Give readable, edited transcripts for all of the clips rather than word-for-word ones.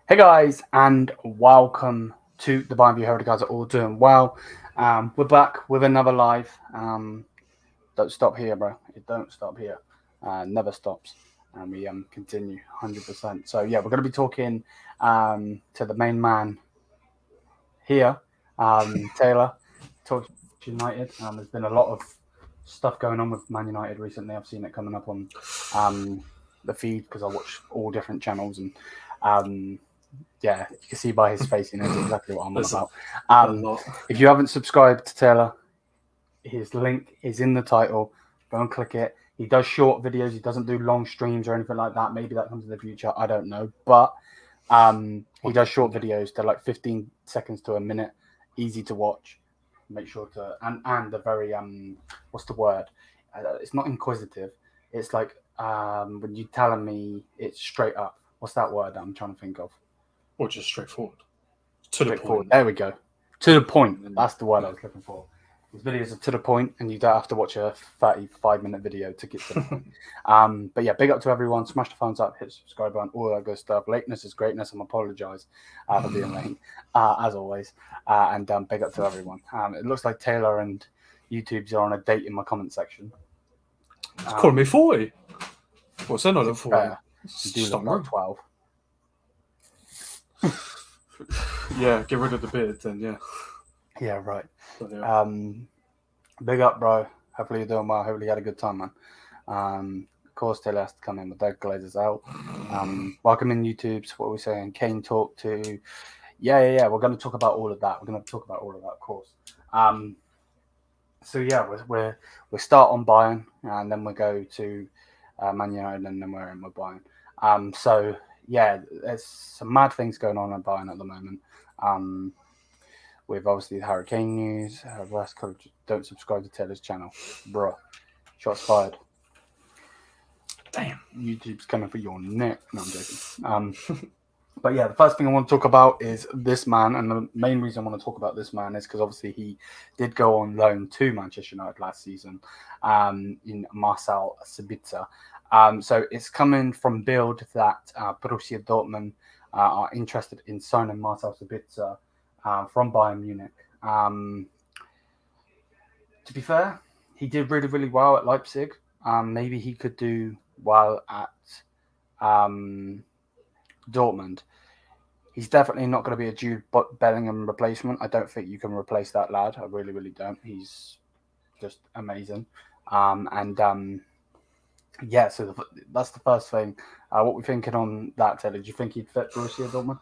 Hey guys, and welcome to the Bayern View. Hope you guys are all doing well. We're back with another live. Don't stop here, bro. It don't stop here. Never stops, and we continue 100%. So yeah, we're gonna be talking to the main man here, Taylor. Talk United. There's been a lot of stuff going on with Man United recently. I've seen it coming up on um, the feed because I watch all different channels and. Um, yeah, you can see by his face, he knows exactly what I'm on There's about. a lot. If you haven't subscribed to Taylor, his link is in the title. Go and click it. He does short videos. He doesn't do long streams or anything like that. Maybe that comes in the future. I don't know. But he does short videos. They're like 15 seconds to a minute. Easy to watch. Make sure to and they're very what's the word? It's not inquisitive. It's like when you telling me it's straight up. What's that word I'm trying to think of? Or just straightforward. To the Straightforward. point. There we go. To the point. That's the word I was looking for. His videos are to the point, and you don't have to watch a 35-minute video to get to the point. But yeah, big up to everyone. Smash the thumbs up, hit the subscribe button, all that good stuff. Lateness is greatness. I'm apologise for being late, as always. And big up to everyone. It looks like Taylor and YouTube's are on a date in my comment section. It's calling me 40. What's that not at 40? You do look like 12. Yeah, get rid of the beard then, yeah. Yeah, right. But, yeah. Big up, bro. Hopefully you're doing well. Hopefully you had a good time, man. Of course, Taylor has to come in with their glazers out. Welcome in YouTube's. What are we saying? Kane talk to. Yeah. We're going to talk about all of that. Of course. So yeah, we start on Bayern, and then we go to Man United, and then we're in with Bayern. So yeah, there's some mad things going on at Bayern at the moment. With obviously the Hurricane news. Worst coach, don't subscribe to Taylor's channel, bro. Shots fired. Damn. YouTube's coming for your neck. No, I'm joking. But yeah, the first thing I want to talk about is this man, and the main reason I want to talk about this man is because obviously he did go on loan to Manchester United last season, in Marcel Sabitzer. So it's coming from Bild that Borussia Dortmund are interested in signing Marcel Sabitzer from Bayern Munich. To be fair, he did really, really well at Leipzig. Maybe he could do well at Dortmund. He's definitely not going to be a Jude Bellingham replacement. I don't think you can replace that lad. I really, really don't. He's just amazing. Yeah, so that's the first thing. What we're thinking on that, Taylor? Do you think he'd fit Borussia Dortmund?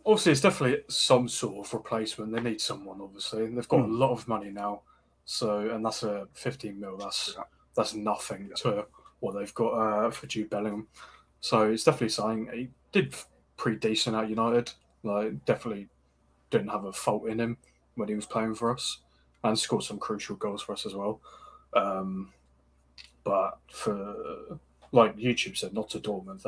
Obviously, it's definitely some sort of replacement. They need someone, obviously. And they've got a lot of money now. So, and that's a 15 mil. That's nothing to what they've got for Jude Bellingham. So it's definitely something. He did pretty decent at United. Like, definitely didn't have a fault in him when he was playing for us, and scored some crucial goals for us as well. But for, like YouTube said, not to Dortmund.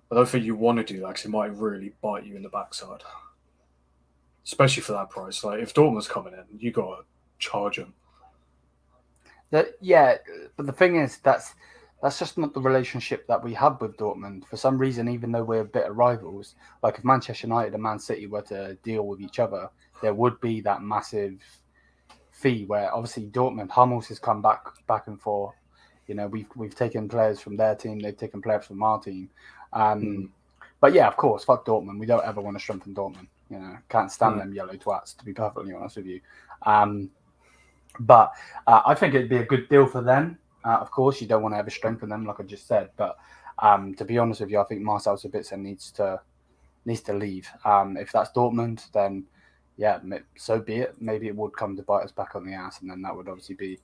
I don't think you want to do that because it might really bite you in the backside, especially for that price. Like, if Dortmund's coming in, you got to charge them. Yeah, but the thing is, that's just not the relationship that we have with Dortmund. For some reason, even though we're a bit of rivals, like if Manchester United and Man City were to deal with each other, there would be that massive fee where obviously Dortmund, Hummels has come back and forth. You know, we've taken players from their team, they've taken players from our team. But yeah, of course, fuck Dortmund. We don't ever want to strengthen Dortmund. You know, can't stand them yellow twats, to be perfectly honest with you. But I think it'd be a good deal for them. Of course, you don't want to ever strengthen them, like I just said. But to be honest with you, I think Marcel Sabitzer needs to leave. If that's Dortmund, then yeah, so be it. Maybe it would come to bite us back on the ass, and then that would obviously be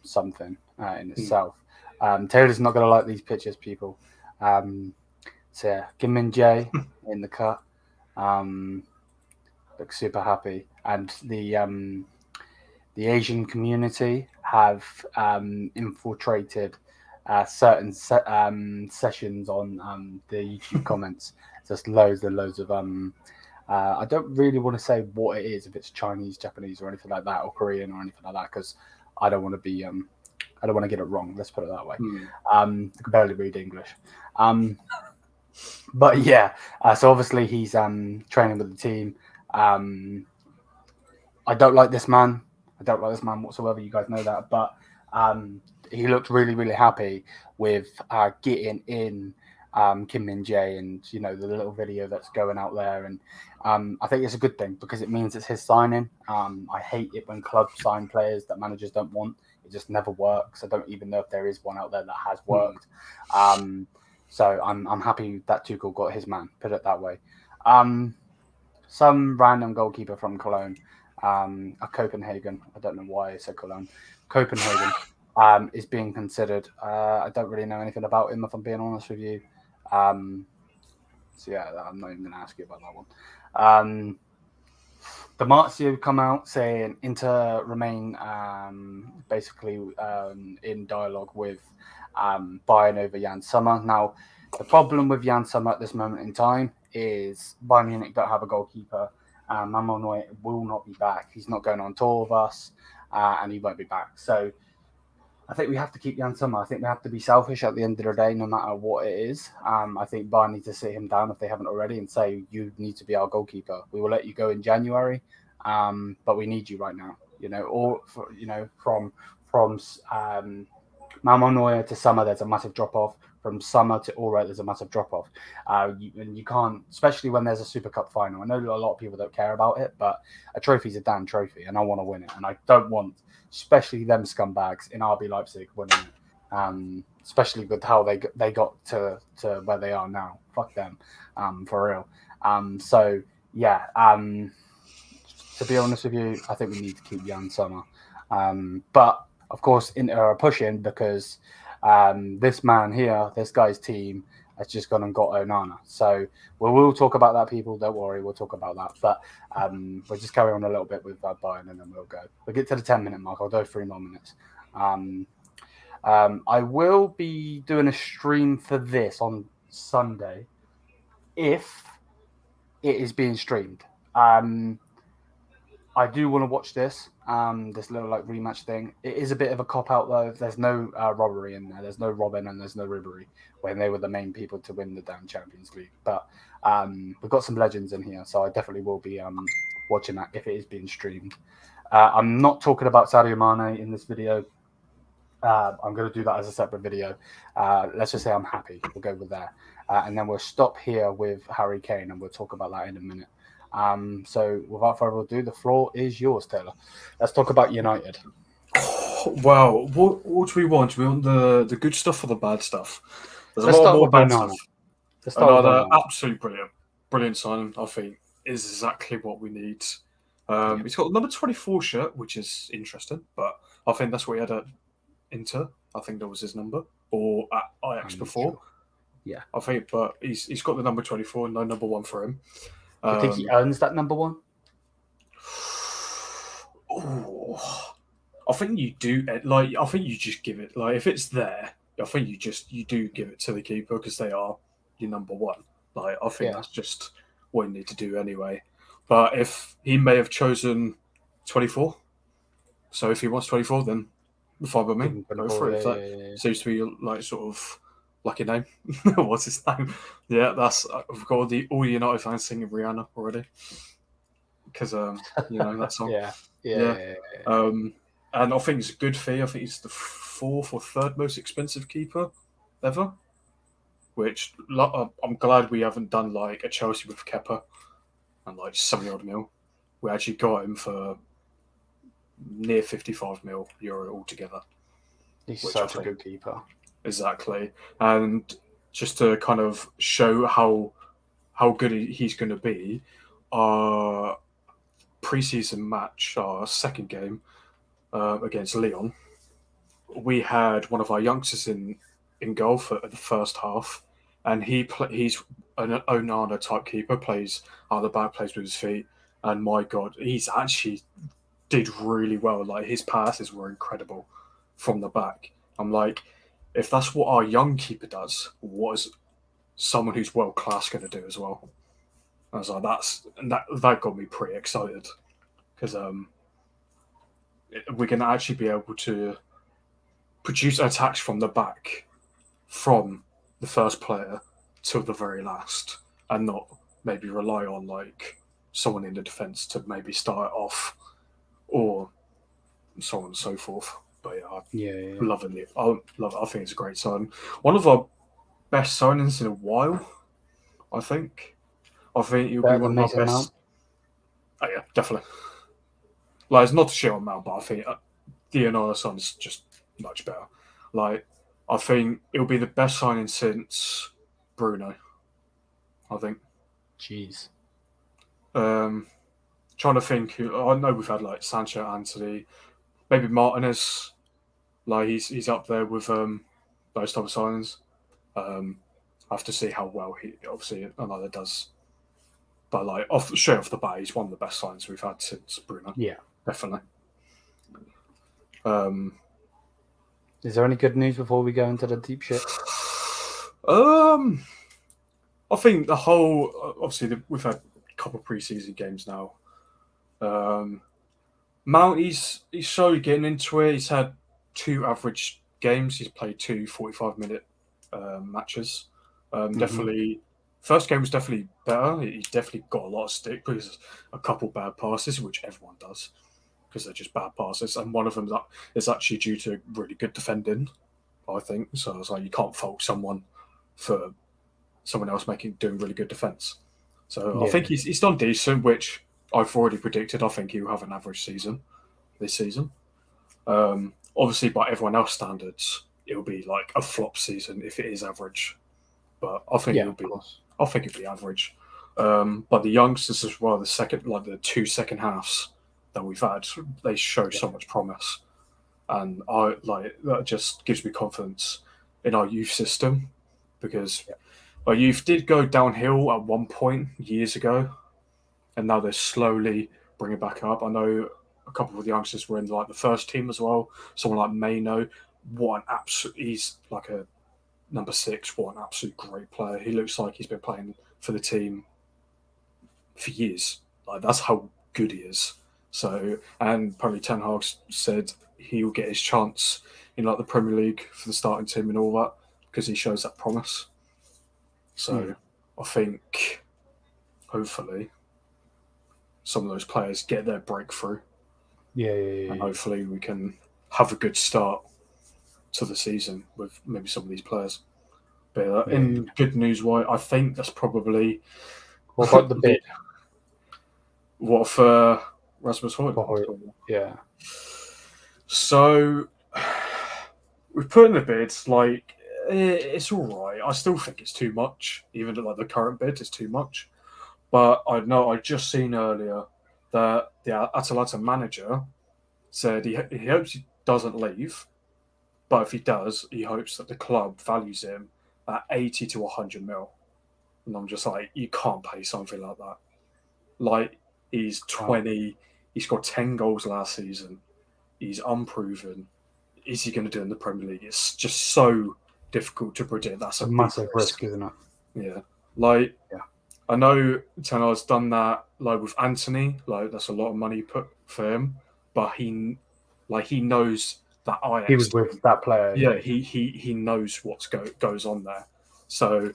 something in itself. Taylor's not going to like these pictures, people. So yeah, Kim Min Jae in the cut. Looks super happy, and the Asian community have infiltrated certain sessions on the YouTube comments. Just loads and loads of I don't really want to say what it is, if it's Chinese, Japanese, or anything like that, or Korean, or anything like that, because I don't want to be I don't want to get it wrong. Let's put it that way. I can barely read English. But yeah, so obviously he's training with the team. I don't like this man. I don't like this man whatsoever. You guys know that. But he looked really, really happy with getting in Kim Min Jae and the little video that's going out there. And I think it's a good thing because it means it's his signing. I hate it when clubs sign players that managers don't want. It just never works. I don't even know if there is one out there that has worked. So I'm happy that Tuchel got his man. Put it that way. Some random goalkeeper from Cologne. A Copenhagen. I don't know why I said Cologne. Copenhagen is being considered. I don't really know anything about him, if I'm being honest with you. So yeah, I'm not even going to ask you about that one. The Marzio come out saying Inter remain basically in dialogue with Bayern over Jan Sommer. Now, the problem with Jan Sommer at this moment in time is Bayern Munich don't have a goalkeeper. Mamonoi will not be back. He's not going on tour with us, and he won't be back. So I think we have to keep Jan Sommer. I think we have to be selfish at the end of the day, no matter what it is. I think Bayern need to sit him down if they haven't already and say, you need to be our goalkeeper. We will let you go in January, but we need you right now. From Mamonoi to Sommer, there's a massive drop-off. From Summer to Allred, there's a massive drop-off. And you can't, especially when there's a Super Cup final. I know a lot of people don't care about it, but a trophy's a damn trophy, and I want to win it. And I don't want, especially them scumbags in RB Leipzig, winning it. Especially with how they got to where they are now. Fuck them, for real. So, yeah, to be honest with you, I think we need to keep Jan Sommer. But, of course, Inter are pushing because... this man here, this guy's team, has just gone and got Onana. So we'll talk about that, people. Don't worry, we'll talk about that. But we'll just carry on a little bit with Bayern and then we'll go. We'll get to the 10-minute mark. I'll do 3 more minutes. I will be doing a stream for this on Sunday if it is being streamed. I do want to watch this little rematch thing. It is a bit of a cop out though. There's no robbery in there. There's no Robin and there's no Ribery when they were the main people to win the damn Champions League. But we've got some legends in here, so I definitely will be watching that if it is being streamed. I'm not talking about Sadio Mane in this video. I'm going to do that as a separate video. Let's just say I'm happy. We'll go with that. And then we'll stop here with Harry Kane and we'll talk about that in a minute. So without further ado, the floor is yours, Taylor. Let's talk about United. Well, what do we want? Do we want the good stuff or the bad stuff? There's Let's a lot start more with bad Onana. stuff. Another absolutely brilliant signing, I think, is exactly what we need. He's got the number 24 shirt, which is interesting, but I think that's what he had at Inter. I think that was his number, or at Ajax before. Sure. Yeah, I think, but he's got the number 24, no number 1 for him. Do you think he earns that number 1? Oh, I think you do. I think you just give it. If it's there, I think you do give it to the keeper because they are your number 1. I think that's just what you need to do anyway. But if he may have chosen 24, so if he wants 24, then fine by me. Go for it. That seems to be sort of lucky name. What's his name? Yeah, that's I've got all the United fans singing Rihanna already because that song. Yeah. And I think it's a good fee. I think he's the 4th or 3rd most expensive keeper ever. Which I'm glad we haven't done a Chelsea with Kepa and 70-odd mil. We actually got him for near 55 mil euro altogether. He's such a good keeper. Exactly. And just to kind of show how good he's going to be, our pre-season match, our second game against Lyon, we had one of our youngsters in goal for the first half, and he's an Onana type keeper, plays out the back, plays with his feet, and my God, he's actually did really well. His passes were incredible from the back. I'm like, if that's what our young keeper does, what is someone who's world class going to do as well? I was like, that got me pretty excited because we're going to actually be able to produce attacks from the back from the first player till the very last and not maybe rely on like someone in the defence to maybe start it off or so on and so forth. But Yeah. loving it. I love it. I think it's a great sign. One of our best signings in a while, I think. I think it'll be Better one than of our Mason Mount. best. Oh yeah, definitely. Like it's not to shit on Mount, but I think the another sign's just much better. Like I think it'll be the best signing since Bruno. I think. Jeez. Trying to think. I know we've had like Sancho, Anthony, maybe Martinez. Like he's up there with those type of signings. I have to see how well he obviously another does. But like straight off the bat, he's one of the best signings we've had since Bruno. Yeah. Definitely. Is there any good news before we go into the deep shit? I think the whole obviously we've had a couple of preseason games now. Mount he's slowly getting into it. He's had 2 average games. He's played 2 45-minute matches. Definitely, first game was definitely better. He definitely got a lot of stick because a couple bad passes, which everyone does, because they're just bad passes, and one of them is actually due to really good defending, I think. So I was like, you can't fault someone for someone else doing really good defense. So I think he's done decent, which I've already predicted. I think he'll have an average season this season. Obviously, by everyone else's standards, it'll be like a flop season if it is average. But I think it'll be average. But the youngsters as well, the 2 second halves that we've had, they show so much promise, and I like that just gives me confidence in our youth system because our youth did go downhill at one point years ago, and now they're slowly bringing it back up. I know a couple of the youngsters were in like the first team as well. Someone like Mayno, he's like a number 6. What an absolute great player. He looks like he's been playing for the team for years. Like that's how good he is. So, and probably Ten Hag said he will get his chance in like the Premier League for the starting team and all that because he shows that promise. So, I think hopefully some of those players get their breakthrough. And hopefully we can have a good start to the season with maybe some of these players. But in good news, I think that's probably. What about the bid? What for Rasmus Højlund? Yeah. So we've put in the bids. Like it's all right. I still think it's too much. Even like the current bid is too much. But I know I just seen earlier that the Atalanta manager said he hopes he doesn't leave, but if he does, he hopes that the club values him at 80 to 100 mil. And I'm just like, you can't pay something like that. Like, he's 20, he's got 10 goals last season, he's unproven. Is he going to do in the Premier League? It's just so difficult to predict. That's a massive risk, isn't it? Yeah. I know Ten Hag's done that like with Anthony, like that's a lot of money put for him, but he knows that Ajax. He was with that player. Yeah, he knows what goes on there. So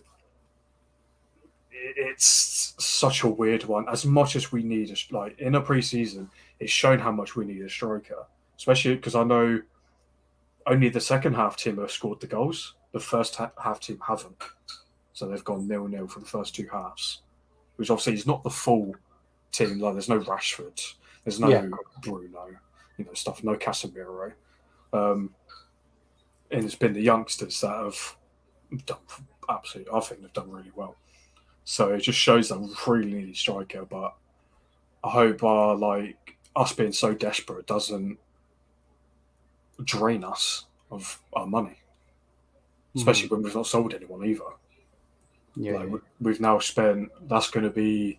it's such a weird one. As much as we need, like in a preseason, it's shown how much we need a striker, especially because I know only the second half team have scored the goals. The first half team haven't. So they've gone 0-0 for the first 2 halves, which obviously is not the full team. Like there's no Rashford, there's no Bruno, stuff, no Casemiro. And it's been the youngsters that have done absolutely, I think they've done really well. So it just shows that we really need a striker, but I hope us being so desperate doesn't drain us of our money, especially when we've not sold anyone either. We've now spent, that's going to be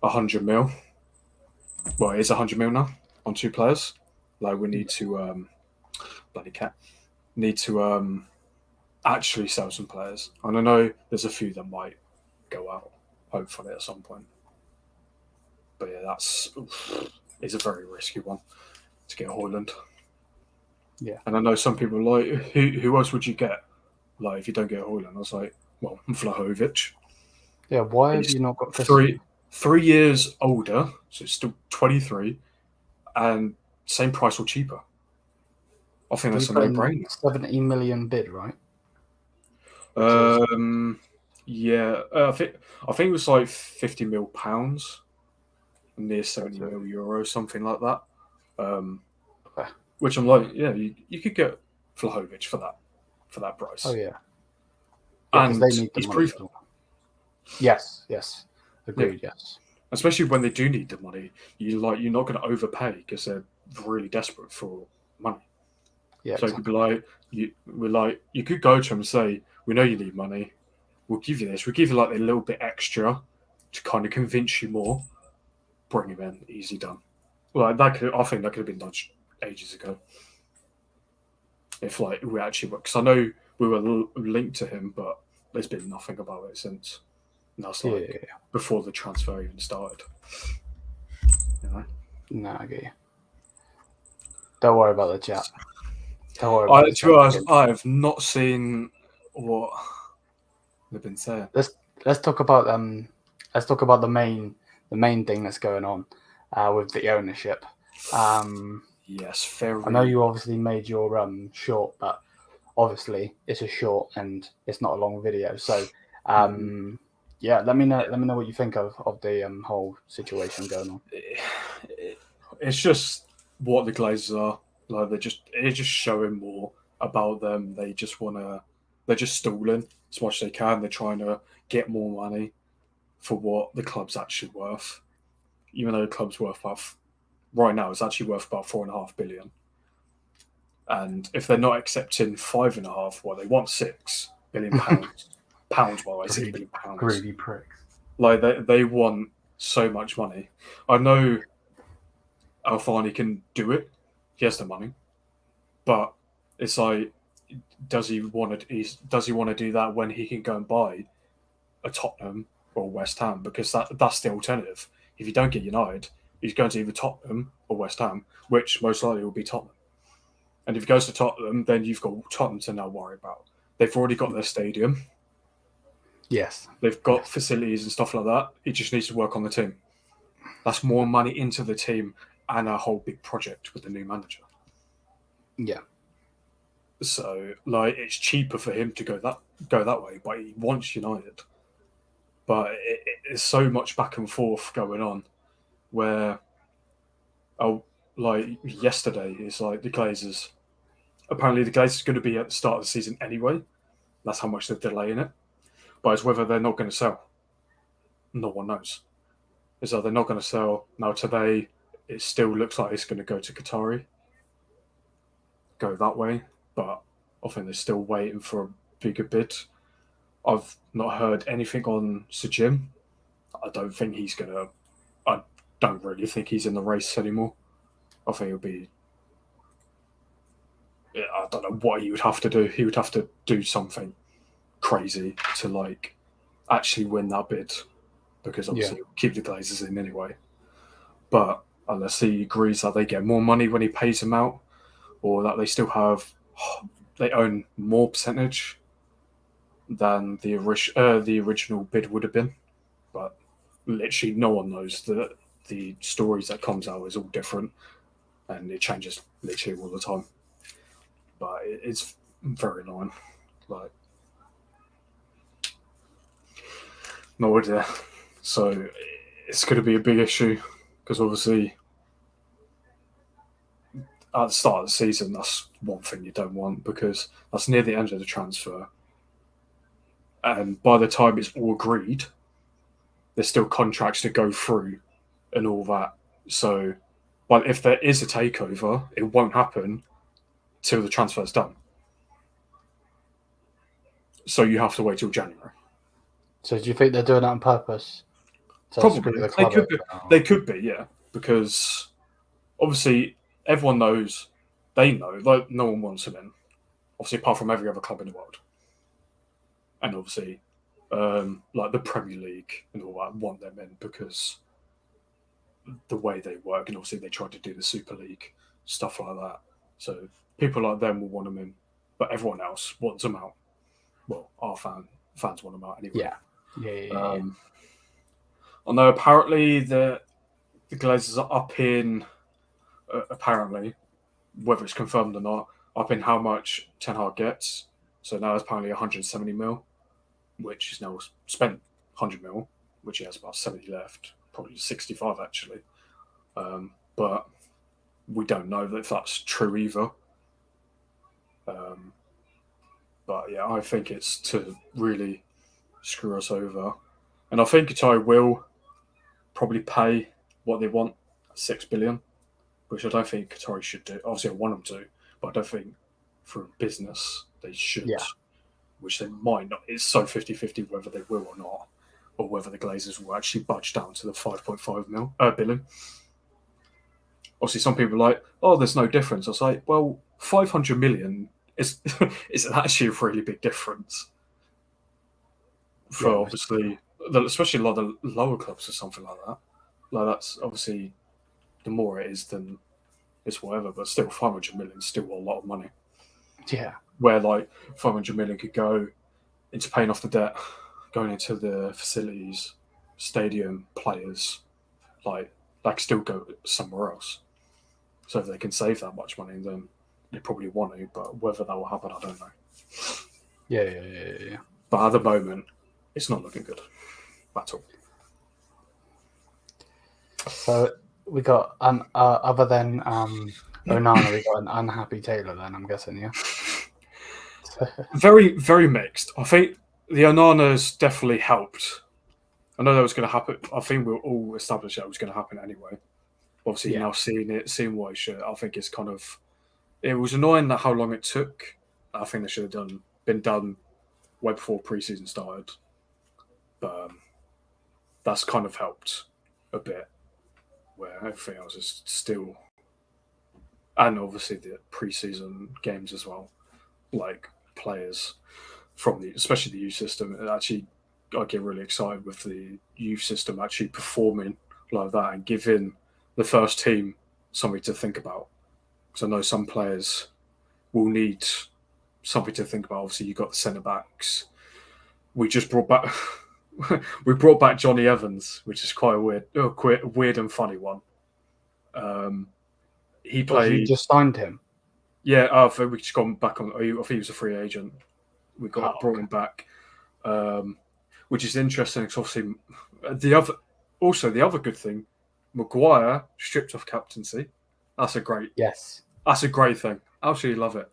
100 mil. Well, it's 100 mil now on 2 players. Like we need to actually sell some players. And I know there's a few that might go out, hopefully at some point. But yeah, it's a very risky one to get Højlund. Yeah. And I know some people are like, who else would you get? Like if you don't get Højlund, I was like, Vlahovic. Yeah, why have He's you not got three years older, so still 23, and same price or cheaper. I think that's a no-brainer. 70 million bid, right? Yeah, I think it was like 50 mil pounds, near 70 mil euros, something like that. Okay. Which I'm like, yeah, you could get Vlahovic for that price. Oh yeah, because and they need the he's money. proven. Yes, agreed. Yeah. Yes, Especially when they do need the money, you're not going to overpay because they're really desperate for money. yeah. So exactly. It could be like you could go to them and say, "We know you need money. We'll give you this. We'll give you like a little bit extra to kind of convince you more. Bring him in, easy done." Like I think that could have been done ages ago. If like we actually, because I know we were linked to him, but there's been nothing about it since. And that's like before the transfer even started. You know? No, I get you. Don't worry about the chat. Don't worry about to be honest, I have not seen what they've been saying. Let's talk about the main thing that's going on with the ownership. Yes, very. I know you obviously made your short, but obviously it's a short and it's not a long video. So yeah, let me know what you think of the whole situation going on. It's just what the Glazers are like. They're just showing more about them. They're just stalling as much as they can. They're trying to get more money for what the club's actually worth, even though the club's worth about right now it's actually worth about 4.5 billion. And if they're not accepting 5.5, well, they want 6 billion pounds. Pounds, by the way, 6 billion pounds. Greedy pricks. Like they want so much money. I know Alfani can do it. He has the money, but it's like, does he want to do that when he can go and buy a Tottenham or West Ham? Because that's the alternative. If you don't get United, he's going to either Tottenham or West Ham, which most likely will be Tottenham. And if he goes to Tottenham, then you've got Tottenham to now worry about. They've already got their stadium. Yes. They've got facilities and stuff like that. He just needs to work on the team. That's more money into the team and a whole big project with the new manager. Yeah. So, like, it's cheaper for him to go that way, but he wants United. But it's so much back and forth going on where, like yesterday, it's like the Glazers. Apparently, the Glazers are going to be at the start of the season anyway. That's how much they're delaying it. But it's whether they're not going to sell. No one knows. It's like they're not going to sell. Now, today, it still looks like it's going to go to Qatari. Go that way. But I think they're still waiting for a bigger bid. I've not heard anything on Sejim. I don't think he's going to... I don't really think he's in the race anymore. I think it'll be... I don't know what he would have to do. He would have to do something crazy to, like, actually win that bid. Because obviously he'll keep the Glazers in anyway. But unless he agrees that they get more money when he pays them out, or that they still have... they own more percentage than the original bid would have been. But literally no one knows. That the stories that comes out is all different, and it changes literally all the time. But it's very annoying. Like, no idea. So it's going to be a big issue because obviously at the start of the season, that's one thing you don't want because that's near the end of the transfer. And by the time it's all agreed, there's still contracts to go through and all that. So, but if there is a takeover, it won't happen till the transfer's done. So you have to wait till January. So do you think they're doing that on purpose? Probably. They could be, yeah. Because obviously everyone knows, they know, like no one wants him in. Obviously, apart from every other club in the world. And obviously, like the Premier League and all that want them in because the way they work, and obviously they tried to do the Super League, stuff like that. So people like them will want them in, but everyone else wants them out. Well, our fans want him out anyway. Yeah. Although apparently the Glazers are up in, apparently, whether it's confirmed or not, up in how much Ten Hag gets. So now it's apparently 170 mil, which he's now spent 100 mil, which he has about 70 left, probably 65 actually. But we don't know if that's true either. But yeah, I think it's to really screw us over. And I think Qatari will probably pay what they want, 6 billion, which I don't think Qatari should do. Obviously, I want them to, but I don't think for business they should, which they might not. It's so 50-50 whether they will or not, or whether the Glazers will actually budge down to the 5.5 billion. Obviously, some people are like, oh, there's no difference. I was like, well, 500 million is actually a really big difference for obviously, especially a lot of the lower clubs or something like that. Like that's obviously the more it is, then it's whatever. But still, 500 million is still a lot of money. Yeah, where like 500 million could go into paying off the debt, going into the facilities, stadium, players, like that could still go somewhere else. So if they can save that much money, then they probably want to. But whether that will happen, I don't know. Yeah. But at the moment, it's not looking good at all. So we got other than Onana, we got an unhappy Taylor. Then I'm guessing, yeah. Very, very mixed. I think the Onana's definitely helped. I know that was going to happen. I think we'll all establish that it was going to happen anyway. Obviously, now seeing what he should, I think it's kind of. It was annoying that how long it took. I think they should have been done way before preseason started. But that's kind of helped a bit, where everything else is still, and obviously the preseason games as well, like players from especially the youth system. Actually, I get really excited with the youth system actually performing like that and giving the first team something to think about. Because I know some players will need something to think about. Obviously, you got the centre backs. We just brought back Johnny Evans, which is quite a weird and funny one. He played. You just signed him. Yeah, I think we just got him back on. I think he was a free agent. We brought him back, which is interesting. Because obviously, the other good thing, Maguire stripped off captaincy. That's a great thing. Absolutely love it.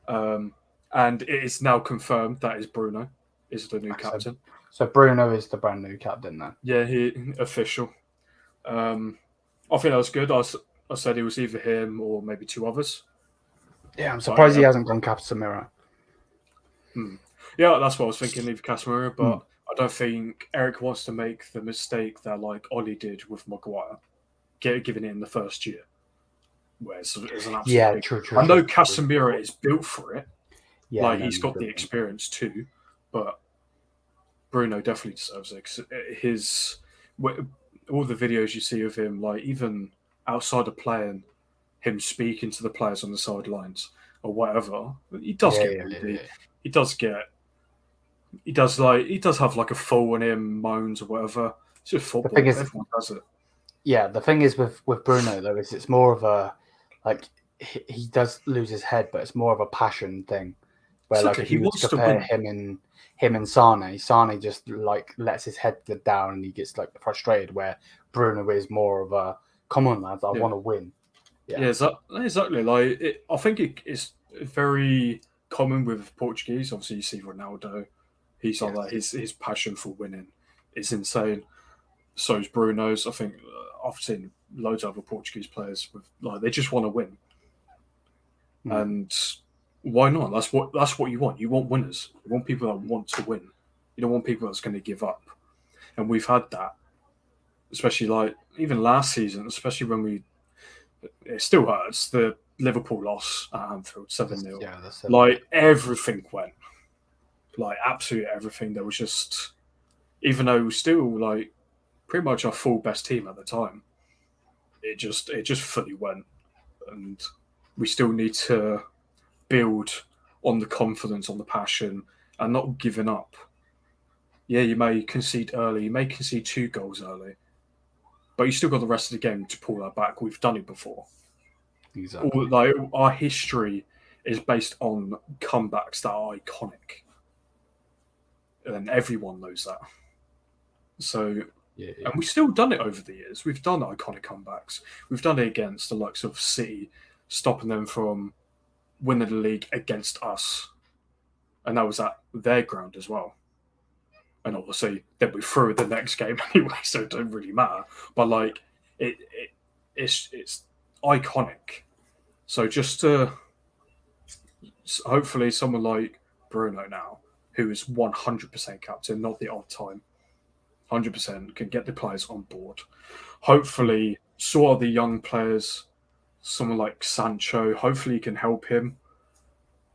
And it is now confirmed that is Bruno is the new captain. So Bruno is the brand new captain then. Yeah, he official. I think that was good. I said it was either him or maybe two others. Yeah, I'm surprised he hasn't gone Casemiro. Yeah, that's what I was thinking, leave Casemiro, but I don't think Eric wants to make the mistake that like Ollie did with Maguire, giving it in the first year. Where it's an absolute true. I know Casemiro is built for it. Yeah, like he's got the experience too, but Bruno definitely deserves it. All the videos you see of him, like even outside of playing, him speaking to the players on the sidelines or whatever, he does he does have like a fall on him, moans or whatever. It's just football. Everyone does it. Yeah, the thing is with Bruno though is it's more of a like he does lose his head, but it's more of a passion thing. Where like if he wants to compare him and Sane just like lets his head get down and he gets like frustrated. Where Bruno is more of a come on lads, I want to win. Yeah, exactly. Like I think it's very common with Portuguese. Obviously, you see Ronaldo. He's like that. His passion for winning is insane. So is Bruno's. I think I've seen loads of other Portuguese players with like they just want to win, and why not? That's what you want. You want winners. You want people that want to win. You don't want people that's going to give up. And we've had that, especially like even last season, especially when it still hurts the Liverpool loss at Anfield 7-0. Yeah, like everything went, like absolutely everything. There was just, even though it was still like pretty much our full best team at the time, it just fully went, and we still need to build on the confidence, on the passion, and not giving up. yeah, you may concede early, you may concede 2 goals early, but you still got the rest of the game to pull that back. We've done it before. Exactly. Like our history is based on comebacks that are iconic, and everyone knows that. So, Yeah, and we've still done it over the years. We've done iconic comebacks. We've done it against the likes of City, stopping them from winning the league against us, and that was at their ground as well. And obviously, then we threw the next game anyway, so it don't really matter. But like, it's iconic. So just to hopefully someone like Bruno now, who is 100% captain, not the odd time, 100% can get the players on board. Hopefully, sort of the young players, someone like Sancho, hopefully can help him.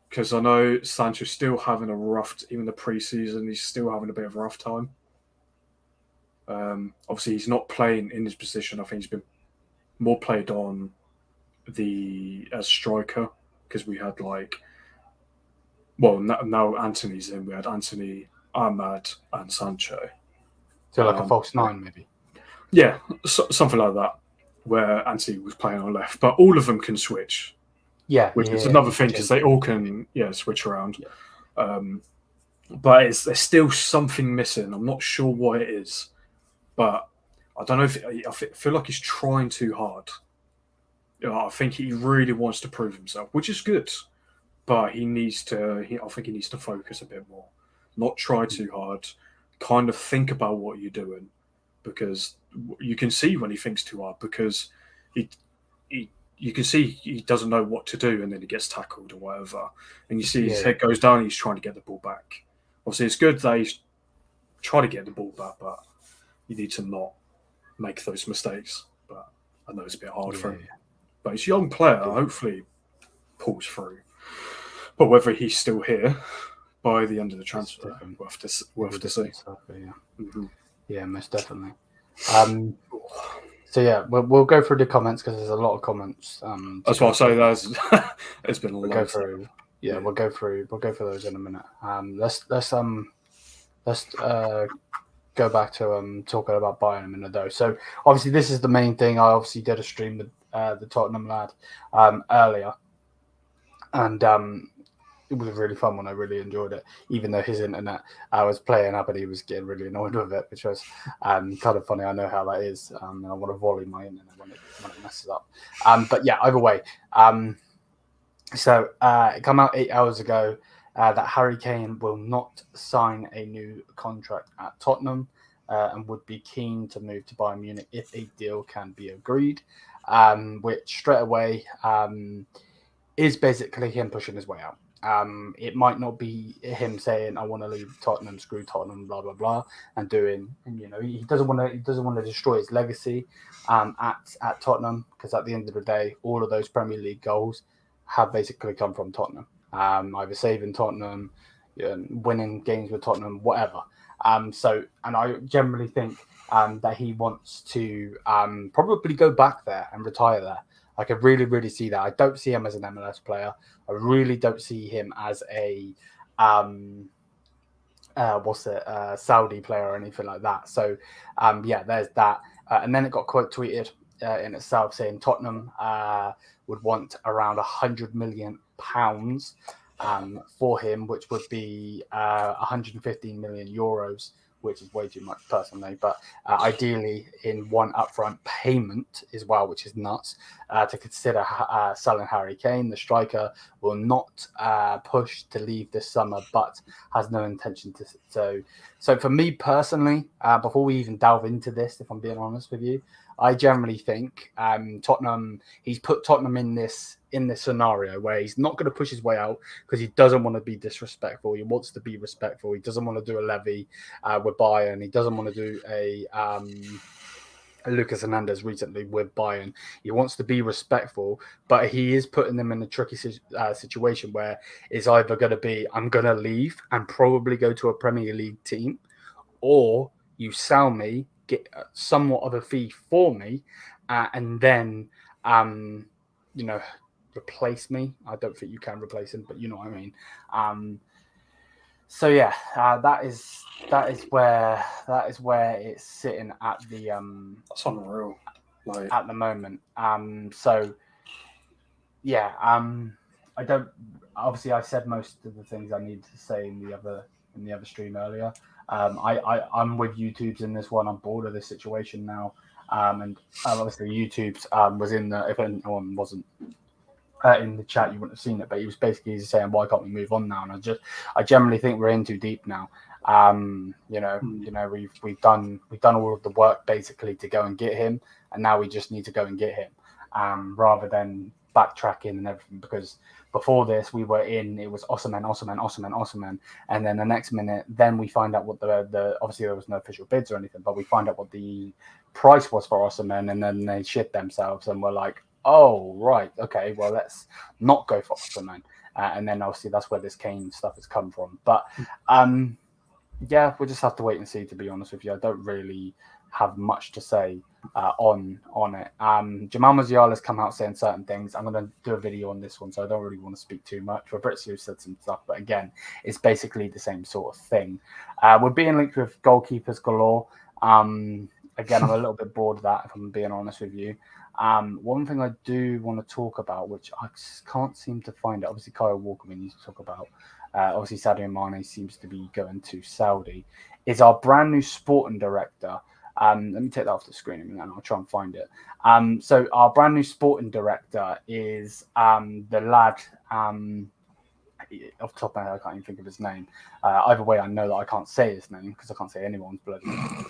Because I know Sancho's still having a rough, even the preseason, he's still having a bit of a rough time. Obviously, he's not playing in his position. I think he's been more played on the as striker because we had now Anthony's in. We had Anthony, Ahmad, and Sancho. So like a false nine, maybe. Yeah, something like that, where Anthony was playing on left. But all of them can switch. Yeah, which is another thing because they all can switch around. Yeah. But there's still something missing. I'm not sure what it is, but I don't know if I feel like he's trying too hard. I think he really wants to prove himself, which is good, but he needs to. I think he needs to focus a bit more, not try too hard. Kind of think about what you're doing, because you can see when he thinks too hard because you can see he doesn't know what to do, and then he gets tackled or whatever, and you see his head goes down. And he's trying to get the ball back. Obviously, it's good that he's trying to get the ball back, but you need to not make those mistakes. But I know it's a bit hard for him. But he's a young player. Hopefully, pulls through. But whether he's still here by the end of the transfer, we'll have to see. Yeah, most definitely. So yeah, we'll go through the comments because there's a lot of comments. That's what I say. It's been a lot. We'll go through those in a minute. Let's go back to talking about Bayern a minute though. So obviously this is the main thing. I obviously did a stream with the Tottenham lad earlier, and it was a really fun one. I really enjoyed it, even though his internet I was playing up and he was getting really annoyed with it, which was kind of funny. I know how that is, and I want to volley my internet when it messes up. But yeah, either way. So it came out 8 hours ago that Harry Kane will not sign a new contract at Tottenham and would be keen to move to Bayern Munich if a deal can be agreed, which straight away is basically him pushing his way out. It might not be him saying I want to leave Tottenham, screw Tottenham, blah blah blah, and he doesn't want to destroy his legacy at Tottenham, because at the end of the day, all of those Premier League goals have basically come from Tottenham, either saving Tottenham, winning games with Tottenham, whatever. And I generally think that he wants to probably go back there and retire there. I could really, really see that. I don't see him as an MLS player. I really don't see him as a Saudi player or anything like that. So, there's that. And then it got quote tweeted in itself saying Tottenham would want around £100 million for him, which would be 115 million euros, which is way too much personally, but ideally in one upfront payment as well, which is nuts, to consider selling Harry Kane. The striker will not push to leave this summer, but has no intention to. So for me personally, before we even delve into this, if I'm being honest with you, I generally think Tottenham. He's put Tottenham in this scenario where he's not going to push his way out because he doesn't want to be disrespectful. He wants to be respectful. He doesn't want to do a levy with Bayern. He doesn't want to do a Lucas Hernandez recently with Bayern. He wants to be respectful, but he is putting them in a tricky situation where it's either going to be I'm going to leave and probably go to a Premier League team, or you sell me, get somewhat of a fee for me, and then replace me. I don't think you can replace him, but you know what I mean. So yeah, that is where it's sitting at the That's unreal. Like, at the moment. So yeah, I don't. Obviously, I said most of the things I needed to say in the other stream earlier. I'm with YouTube's in this one. I'm bored of this situation now. And obviously YouTube's was in the, if anyone wasn't in the chat, you wouldn't have seen it, but he was basically saying, why can't we move on now? And I generally think we're in too deep now. We've done all of the work basically to go and get him, and now we just need to go and get him, rather than backtracking and everything. Because before this, it was Osimhen, and then the next minute, then we find out what the obviously there was no official bids or anything, but we find out what the price was for Osimhen, and then they shit themselves, and we're like, oh right, okay, well let's not go for Osimhen, and then obviously that's where this Kane stuff has come from. But yeah, we'll just have to wait and see. To be honest with you, I don't really have much to say on it. Jamal Musiala's come out saying certain things. I'm going to do a video on this one, so I don't really want to speak too much. Fabrizio said some stuff, but again, it's basically the same sort of thing. We're being linked with goalkeepers galore. Again, I'm a little bit bored of that, if I'm being honest with you. One thing I do want to talk about, which I can't seem to find it, obviously Kyle Walker we need to talk about. Obviously Sadio Mane seems to be going to Saudi, is our brand new sporting director. Let me take that off the screen and I'll try and find it. So our brand new sporting director is the lad, off the top of my head, I can't even think of his name. Either way, I know that I can't say his name because I can't say anyone's bloody name.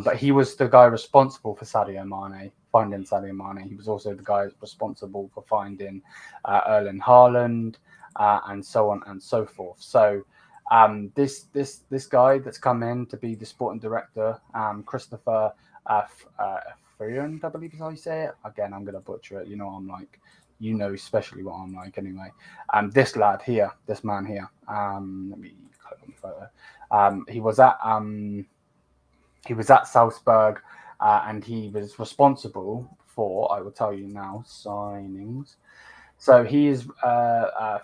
But he was the guy responsible for finding Sadio Mane. He was also the guy responsible for finding Erling Haaland, and so on and so forth. So this guy that's come in to be the sporting director, Christopher Friend, I believe is how you say it. Again, I'm going to butcher it. You know, I'm like, you know, especially what I'm like anyway. This lad here, this man here. Let me click on the photo. He was at Salzburg, and he was responsible for, I will tell you now, signings. So he is,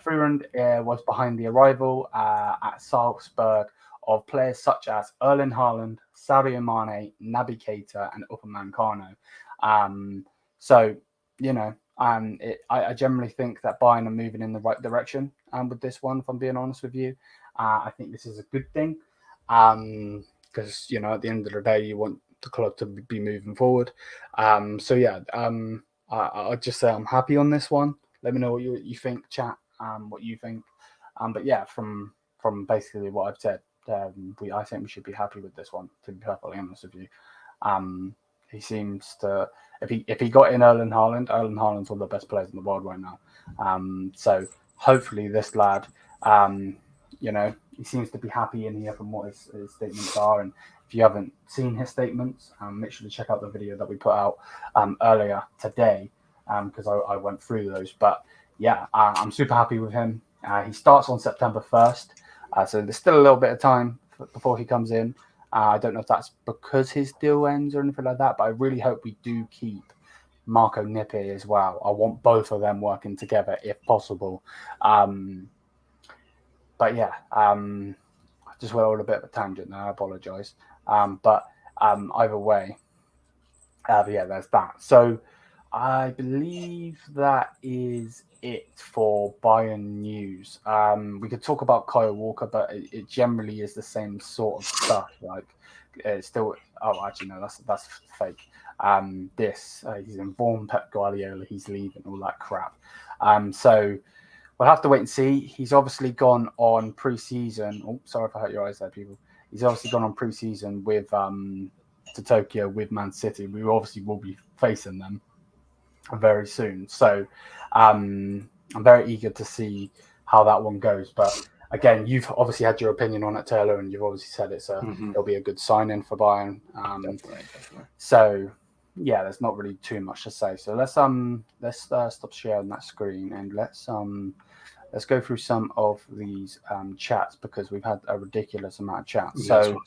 Freeland was behind the arrival at Salzburg of players such as Erling Haaland, Sadio Mane, Naby Keita, and Upamecano. So, you know, I generally think that Bayern are moving in the right direction with this one, if I'm being honest with you. I think this is a good thing because, you know, at the end of the day, you want the club to be moving forward. I'll just say I'm happy on this one. Let me know what you think, chat, what you think. But yeah, from basically what I've said, I think we should be happy with this one, to be perfectly honest with you. He seems to, if he got in Erling Haaland's one of the best players in the world right now. So hopefully this lad, you know, he seems to be happy in here from what his statements are. And if you haven't seen his statements, make sure to check out the video that we put out earlier today, because I went through those. But yeah, I'm super happy with him. He starts on September 1st, so there's still a little bit of time before he comes in. I don't know if that's because his deal ends or anything like that, but I really hope we do keep Marco Nippe as well. I want both of them working together if possible. But yeah, I just went on a bit of a tangent there. I apologise. But either way, yeah, there's that. So I believe that is it for Bayern news. We could talk about Kyle Walker, but it generally is the same sort of stuff. Like it's still. Oh, actually, no, that's fake. He's informed Pep Guardiola he's leaving, all that crap. So we'll have to wait and see. He's obviously gone on pre-season. Oh, sorry if I hurt your eyes there, people. He's obviously gone on pre-season with to Tokyo with Man City. We obviously will be facing them very soon. So I'm very eager to see how that one goes. But again, you've obviously had your opinion on it, Taylor, and you've obviously said it'll be a good sign-in for Bayern. Definitely. So yeah, there's not really too much to say. So let's stop sharing that screen and let's go through some of these chats because we've had a ridiculous amount of chats. So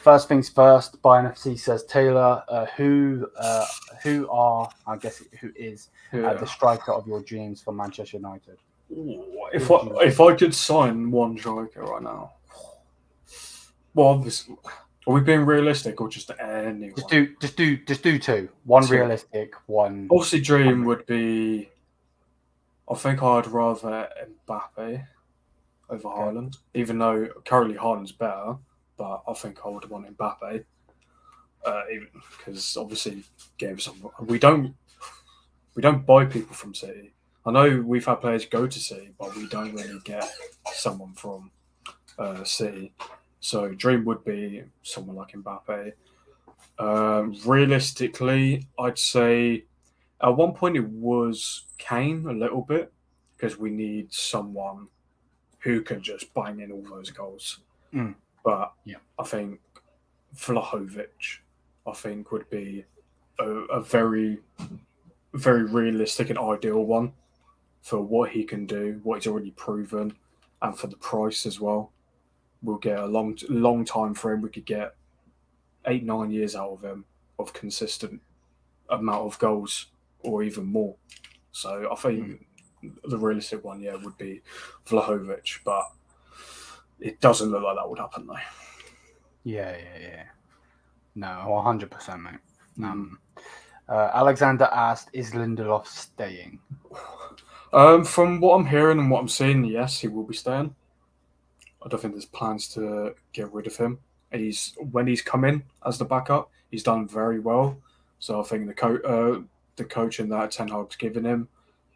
first things first, Bayern FC says, Taylor, who is the striker of your dreams for Manchester United? If I could sign one striker right now, well, obviously, are we being realistic or just anyone? Just do two. One Two. realistic, one. Obviously, dream would be. I think I'd rather Mbappe over Haaland, even though currently Haaland's better. But I think I would want Mbappe, even because obviously we don't buy people from City. I know we've had players go to City, but we don't really get someone from City. So dream would be someone like Mbappe. Realistically, I'd say at one point it was Kane a little bit because we need someone who can just bang in all those goals. But I think Vlahovic, I think, would be a very, very realistic and ideal one for what he can do, what he's already proven, and for the price as well. We'll get a long time for him. We could get 8-9 years out of him of consistent amount of goals or even more. So I think the realistic one, would be Vlahovic, but it doesn't look like that would happen though. Yeah. No, 100%, mate. Alexander asked, "Is Lindelof staying?" From what I'm hearing and what I'm seeing, yes, he will be staying. I don't think there's plans to get rid of him. When he's come in as the backup, he's done very well. So I think the coaching that Ten Hag's given him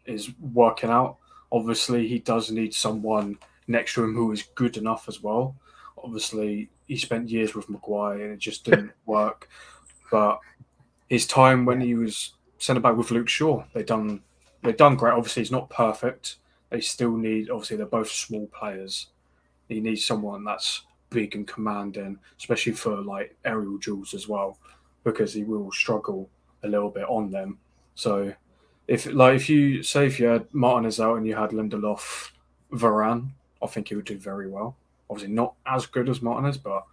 is working out. Obviously, he does need someone next to him who is good enough as well. Obviously, he spent years with Maguire and it just didn't work. But his time when he was centre back with Luke Shaw, they've done great. Obviously, he's not perfect. They still need. Obviously, they're both small players. He needs someone that's big and commanding, especially for like aerial duels as well, because he will struggle a little bit on them. So if you had Martinez out and you had Lindelof, Varane, I think he would do very well. Obviously not as good as Martinez, but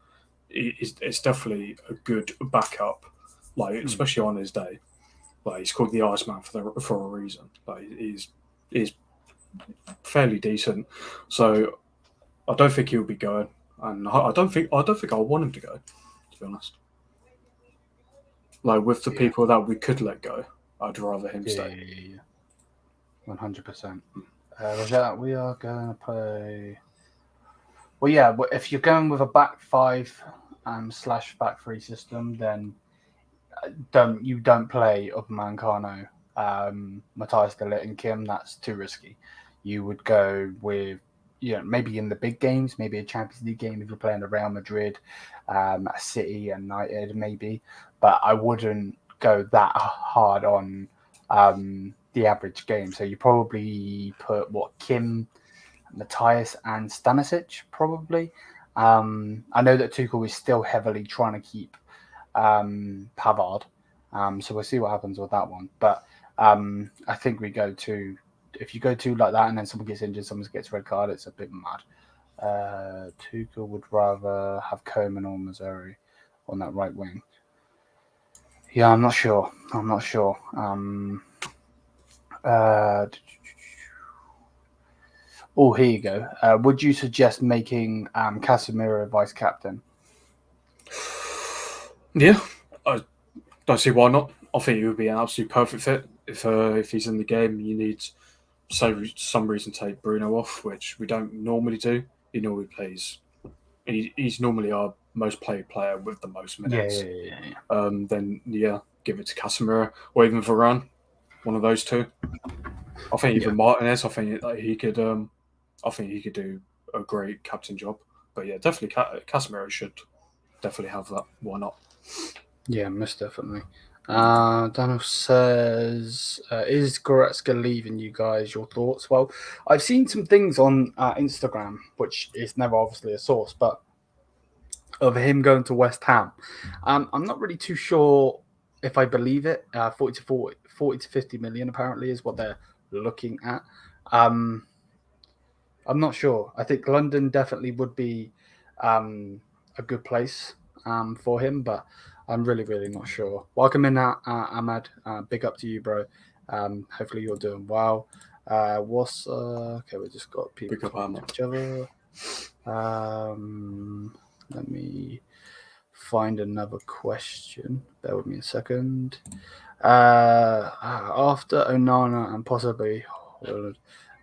it's definitely a good backup. Like especially on his day, like he's called the Iceman for a reason. Like he's fairly decent. So I don't think he'll be going, and I don't think I want him to go. To be honest, like with the people that we could let go, I'd rather him stay. 100%. Rajat, we are going to play. Well, if you're going with a back five / back three system, then don't play Upamecano, Matthias de Ligt and Kim. That's too risky. You would go with maybe in the big games, maybe a Champions League game if you're playing a Real Madrid, a City, and United, maybe. But I wouldn't go that hard on the average game. So you probably put Kim, Matthias, and Stanisic probably. I know that Tuchel is still heavily trying to keep Pavard, so we'll see what happens with that one. But I think we go to. If you go to like that and then someone gets injured, someone gets a red card, it's a bit mad. Tuchel would rather have Coman or Mazzari on that right wing. Yeah, I'm not sure. Here you go. Would you suggest making Casemiro vice captain? Yeah, I don't see why not. I think he would be an absolute perfect fit if he's in the game. You need some reason to take Bruno off, which we don't normally do. He normally plays. He's normally our most played player with the most minutes. Yeah. Then give it to Casemiro or even Varane, one of those two. I think even Martinez. I think he could. I think he could do a great captain job. But yeah, definitely Casemiro should definitely have that. Why not? Yeah, most definitely. Daniel says, "Is Goretzka leaving you guys? Your thoughts?" Well, I've seen some things on Instagram, which is never obviously a source, but of him going to West Ham. I'm not really too sure if I believe it. 40 to 50 million apparently is what they're looking at. I'm not sure. I think London definitely would be a good place for him, but I'm really, really not sure. Welcome in, Ahmad. Big up to you, bro. Hopefully you're doing well. What's okay? We just got people Pick up talking Hammer. to each other. Let me find another question. Bear with me a second. After Onana and possibly Haaland,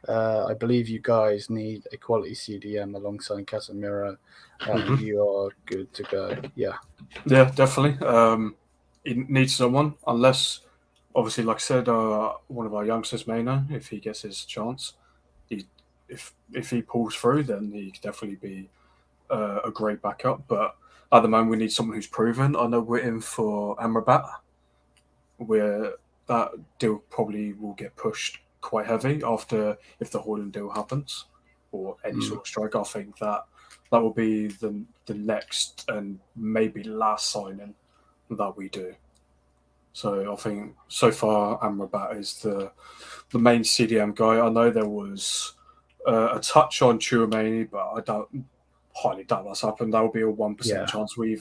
I believe you guys need a quality CDM alongside Casemiro, and you are good to go. Yeah, Yeah, definitely. He needs someone, unless, obviously, like I said, one of our youngsters may know if he gets his chance. He, if he pulls through, then he could definitely be a great backup. But at the moment, we need someone who's proven. I know we're in for Amrabat, where that deal probably will get pushed quite heavy after if the Haaland deal happens or any sort of strike. I think that will be the next and maybe last signing that we do. So I think so far Amrabat is the main CDM guy. I know there was a touch on Chouameni, but I highly doubt that's happened. That would be a 1% chance we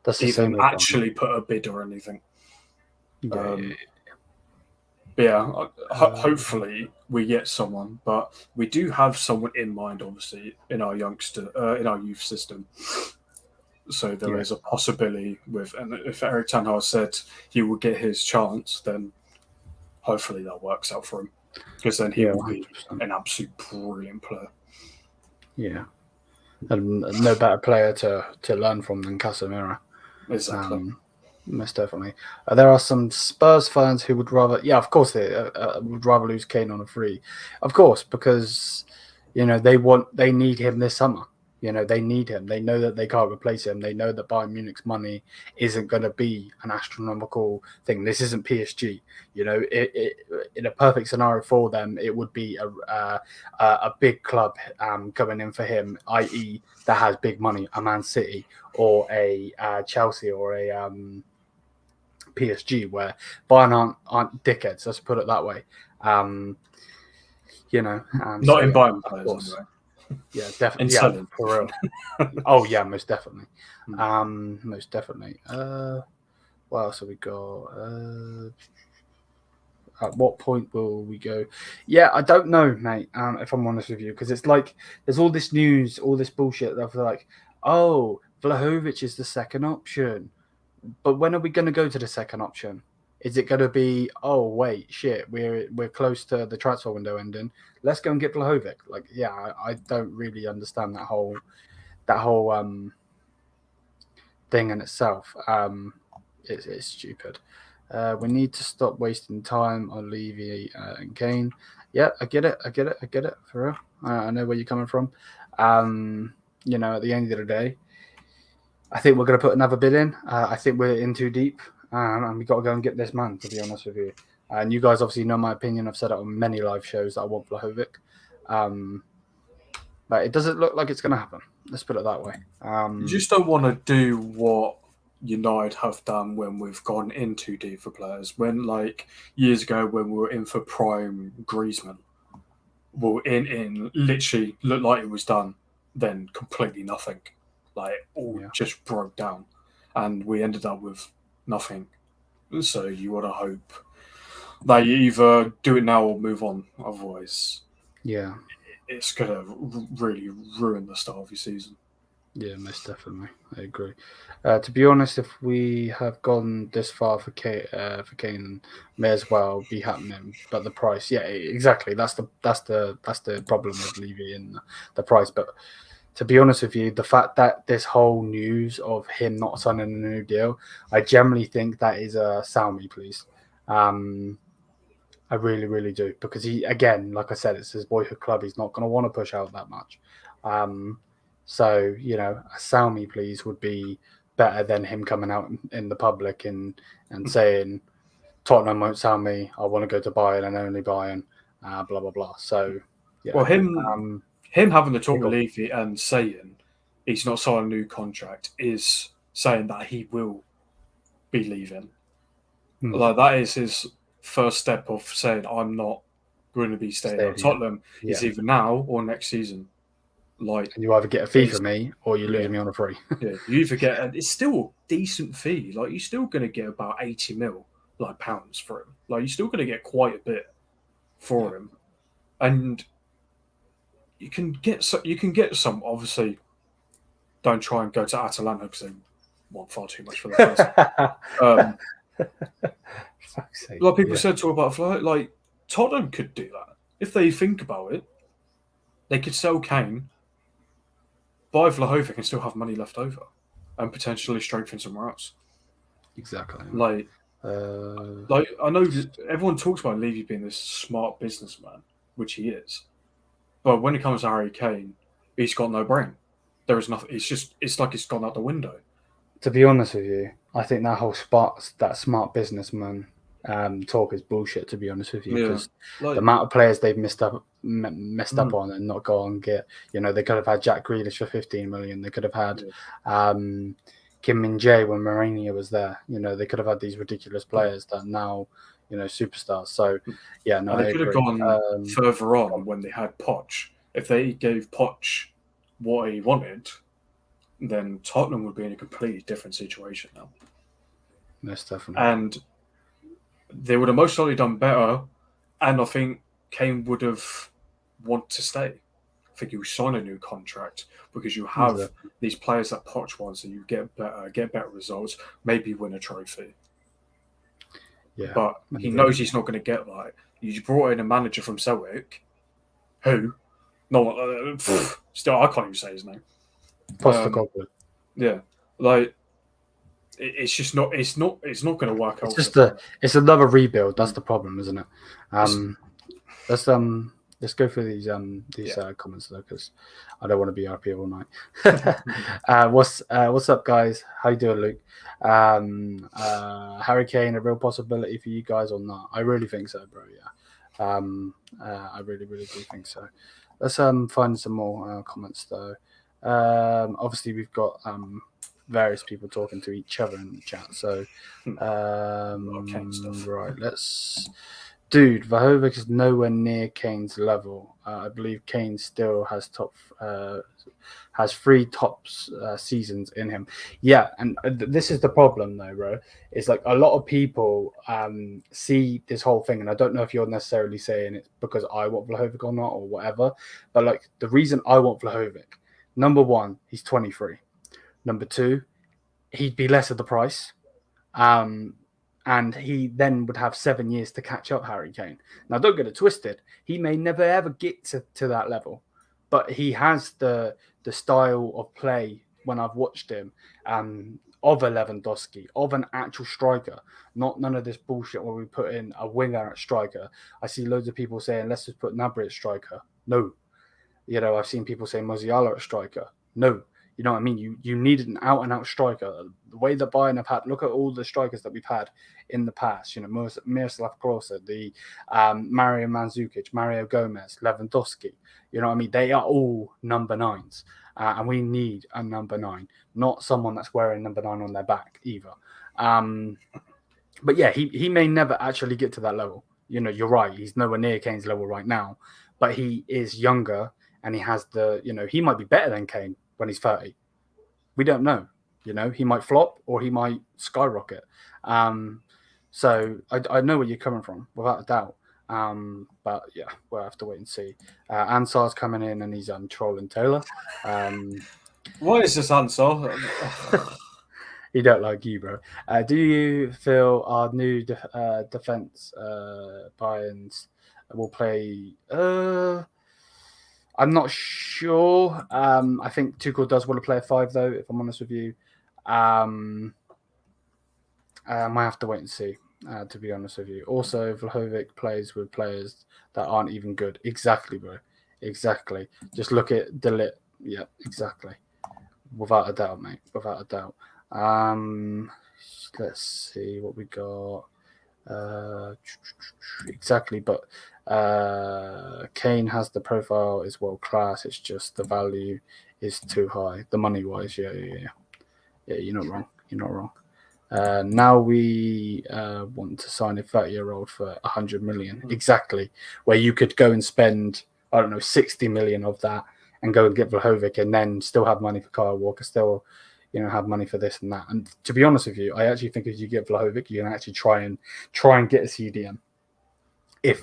that's the same with actually put a bid or anything. Yeah, But yeah, hopefully we get someone. But we do have someone in mind, obviously, in our youth system. So there is a possibility with, and if Eric Ten Hag said he will get his chance, then hopefully that works out for him, because then he will be 100%. an absolute brilliant player. Yeah, and no better player to learn from than Casemiro. Exactly. Most definitely. There are some Spurs fans who would rather, of course, they would rather lose Kane on a free, of course, because they need him this summer. They need him. They know that they can't replace him. They know that Bayern Munich's money isn't going to be an astronomical thing. This isn't PSG. In a perfect scenario for them, it would be a big club coming in for him, i.e., that has big money, a Man City or a Chelsea or a PSG, where Bayern aren't dickheads. Let's put it that way. Not in Bayern of players, course. anyway. Yeah, definitely. Yeah, for real. Oh yeah, most definitely. Most definitely. What else have we got? At what point will we go? Yeah, I don't know, mate. If I'm honest with you, because it's like there's all this news, all this bullshit. That they're like, oh, Vlahovic is the second option. But when are we going to go to the second option? Is it going to be, oh wait, shit, we're close to the transfer window ending. Let's go and get Vlahovic. Like, yeah, I don't really understand that whole thing in itself. It's stupid. We need to stop wasting time on Levy and Kane. Yeah, I get it. For real. I know where you're coming from. At the end of the day, I think we're going to put another bid in. I think we're in too deep, and we got to go and get this man. To be honest with you, and you guys obviously know my opinion. I've said it on many live shows that I want Vlahovic, but it doesn't look like it's going to happen. Let's put it that way. You just don't want to do what United have done when we've gone in too deep for players. When, like, years ago when we were in for prime Griezmann, well, in literally looked like it was done, then completely nothing. Like, all just broke down. And we ended up with nothing. So you got to hope that you either do it now or move on. Otherwise, it's going to really ruin the start of your season. Yeah, most definitely. I agree. To be honest, if we have gone this far for Kane, may as well be happening. But the price, exactly. That's the problem with Levy and the price. But to be honest with you, the fact that this whole news of him not signing a new deal, I generally think that is a sell me, please. I really, really do, because he, again, like I said, it's his boyhood club. He's not going to want to push out that much. So, a sell me, please, would be better than him coming out in the public and saying, Tottenham won't sell me. I want to go to Bayern and only Bayern, blah, blah, blah. So, yeah. Well, him having the talk with Levy and saying he's not signing a new contract is saying that he will be leaving. Like, that is his first step of saying, I'm not going to be staying at Tottenham. It's either now or next season. Like, and you either get a fee for me or you lose me on a free. Yeah, you either get, and it's still a decent fee. Like, you're still going to get about 80 mil, like, pounds for him. Like, you're still going to get quite a bit for him. and you can get some. Obviously, don't try and go to Atalanta because they want far too much for their person. Like people said, talk about like Tottenham could do that if they think about it. They could sell Kane, buy Vlahovic, and still have money left over, and potentially strengthen somewhere else. Exactly. Like I know that everyone talks about Levy being this smart businessman, which he is, but when it comes to Harry Kane, he's got no brain. There is nothing. It's like it's gone out the window. To be honest with you, I think that whole smart businessman talk is bullshit. To be honest with you, because the amount of players they've messed up on and not go and get, they could have had Jack Grealish for 15 million. They could have had Kim Min-jae when Mourinho was there. They could have had these ridiculous players that now, superstars. So yeah, no, and they could have gone further on when they had Poch. If they gave Poch what he wanted, then Tottenham would be in a completely different situation now. Most definitely. And they would have most likely done better. And I think Kane would have wanted to stay. I think you sign a new contract because you have these players that Poch wants, and you get better results, maybe win a trophy. Yeah, but he knows he's not going to get that. You brought in a manager from Celtic, who, still I can't even say his name. Postecoglou. Yeah, like it's just not. It's not going to work out. It's another rebuild. That's the problem, isn't it? Let's go through these comments though, because I don't want to be RP all night. What's up, guys? How you doing, Luke? Harry Kane, a real possibility for you guys or not? I really think so, bro. Yeah, I really do think so. Let's find some more comments though. Obviously we've got various people talking to each other in the chat. So right, Dude, Vlahovic is nowhere near Kane's level. I believe Kane still has has 3 top seasons in him. Yeah, and this is the problem though, bro. It's like a lot of people see this whole thing, and I don't know if you're necessarily saying it's because I want Vlahovic or not or whatever, but like the reason I want Vlahovic, number 1, he's 23. Number 2, he'd be less of the price. And he then would have 7 years to catch up Harry Kane. Now, don't get it twisted. He may never, ever get to that level. But he has the style of play, when I've watched him, of a Lewandowski, of an actual striker. None of this bullshit where we put in a winger at striker. I see loads of people saying, let's just put Gnabry at striker. No. I've seen people say Musiala at striker. No. You know what I mean? You needed an out-and-out striker. The way that Bayern have had, look at all the strikers that we've had in the past. Miroslav Klose, the Mario Mandzukic, Mario Gomez, Lewandowski. You know what I mean? They are all number 9s. And we need a number 9, not someone that's wearing number 9 on their back either. But yeah, he may never actually get to that level. You're right. He's nowhere near Kane's level right now. But he is younger, and he has he might be better than Kane when he's 30. We don't know. He might flop or he might skyrocket. So I know where you're coming from, without a doubt. But yeah, we'll have to wait and see. Ansar's coming in and he's trolling Taylor. What is this Ansar? He don't like you, bro. Do you feel our new defense Bayern's will play? I'm not sure. I think Tuchel does want to play a 5, though, if I'm honest with you. I might have to wait and see, to be honest with you. Also, Vlahovic plays with players that aren't even good. Exactly, bro. Exactly. Just look at De Ligt. Yeah, exactly. Without a doubt, mate. Without a doubt. Let's see what we got. Exactly, but Kane has the profile, is world class. It's just the value is too high. The money wise, yeah. You're not wrong. Now we want to sign a 30-year-old for 100 million. Exactly, where you could go and spend 60 million of that and go and get Vlahovic, and then still have money for Kyle Walker, still have money for this and that. And to be honest with you, I actually think if you get Vlahovic, you can actually try and get a CDM. If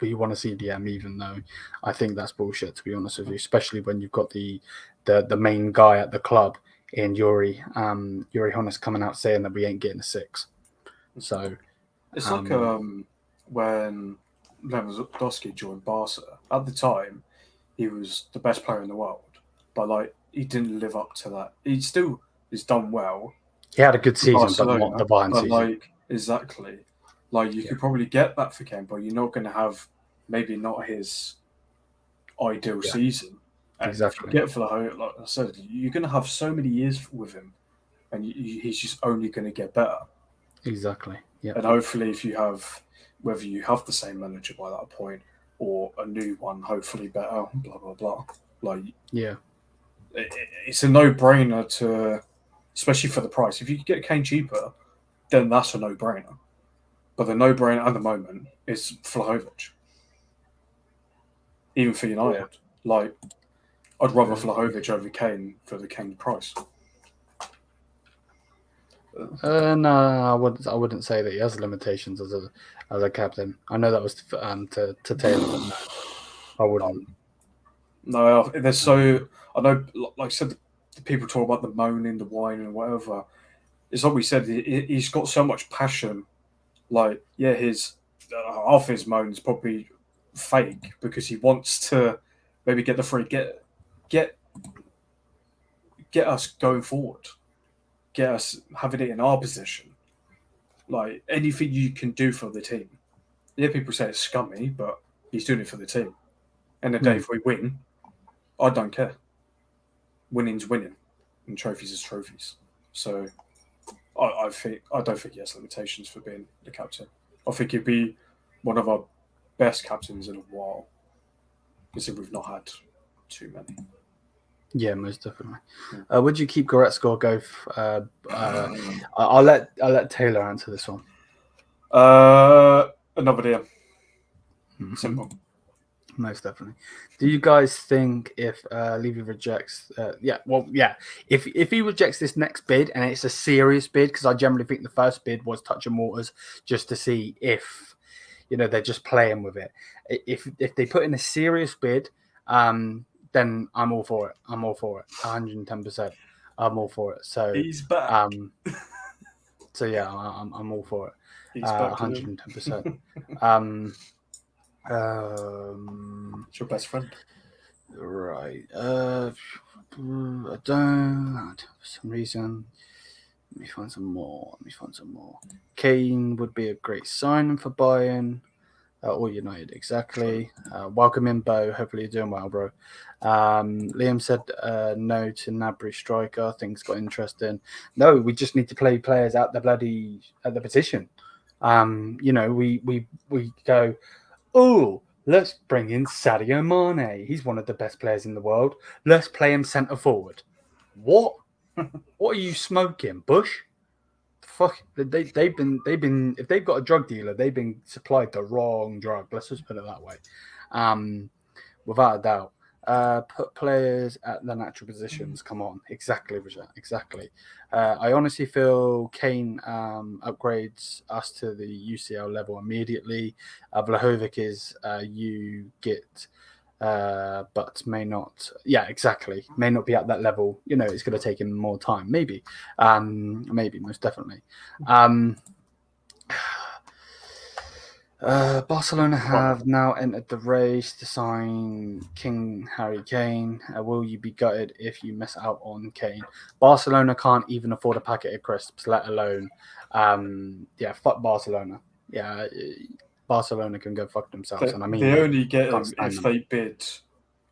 we want to see DM, even though I think that's bullshit, to be honest with you, especially when you've got the main guy at the club in Yuri Honas coming out saying that we ain't getting a 6. So it's like when Lewandowski joined Barca. At the time, he was the best player in the world, but like he didn't live up to that. He still has done well. He had a good season, Barcelona, but not the Bayern season. Like exactly, like you could probably get that for Kane, but you're not going to have maybe not his ideal season. And exactly. Get for the whole, like I said, you're going to have so many years with him, and he's just only going to get better. Exactly. Yeah. And hopefully, if you have, whether you have the same manager by that point or a new one, hopefully better. Blah blah blah. Like it's a no-brainer to, especially for the price. If you could get Kane cheaper, then that's a no-brainer. But the no-brainer at the moment is Vlahovic. Even for United, like I'd rather Vlahovic over Kane for the Kane price. No, I wouldn't say that he has limitations as a captain. I know that was to Taylor, but no, I wouldn't. No, there's so I know. Like I said, the people talk about the moaning, the whining, whatever. It's like we said. He's got so much passion. Like his half his moan is probably fake because he wants to maybe get the free, get us going forward. Get us having it in our position. Like anything you can do for the team. Yeah, people say it's scummy, but he's doing it for the team. And the day if we win, I don't care. Winning's winning, and trophies is trophies. So I don't think he has limitations for being the captain. I think he'd be one of our best captains in a while. Because we've not had too many. Yeah, most definitely. Would you keep Goretzka or go? I'll let Taylor answer this one. Another DM. Simple. Most definitely. Do you guys think if Levy rejects? If he rejects this next bid and it's a serious bid, because I generally think the first bid was touching waters just to see if they're just playing with it. If they put in a serious bid, then I'm all for it. 110%. I'm all for it. So he's back. So yeah, I'm all for it. He's back. 110%. It's your best friend. Right. I don't. For some reason. Let me find some more. Kane would be a great signing for Bayern. Or United, exactly. Welcome in, Bo. Hopefully you're doing well, bro. Liam said no to Nabry striker. Things got interesting. No, we just need to play players at the position. We go, oh, let's bring in Sadio Mane. He's one of the best players in the world. Let's play him centre forward. What? What are you smoking, Bush? Fuck, they've been if they've got a drug dealer, they've been supplied the wrong drug. Let's just put it that way. Without a doubt. Put players at their natural positions. Come on, exactly, Richard. Exactly. I honestly feel Kane upgrades us to the UCL level immediately. Vlahovic is you get, but may not. Yeah, exactly. May not be at that level. It's going to take him more time. Maybe, most definitely. Barcelona have now entered the race to sign King Harry Kane. Will you be gutted if you miss out on Kane? Barcelona can't even afford a packet of crisps, let alone, fuck Barcelona. Yeah, Barcelona can go fuck themselves. And I mean, they only get him if they bid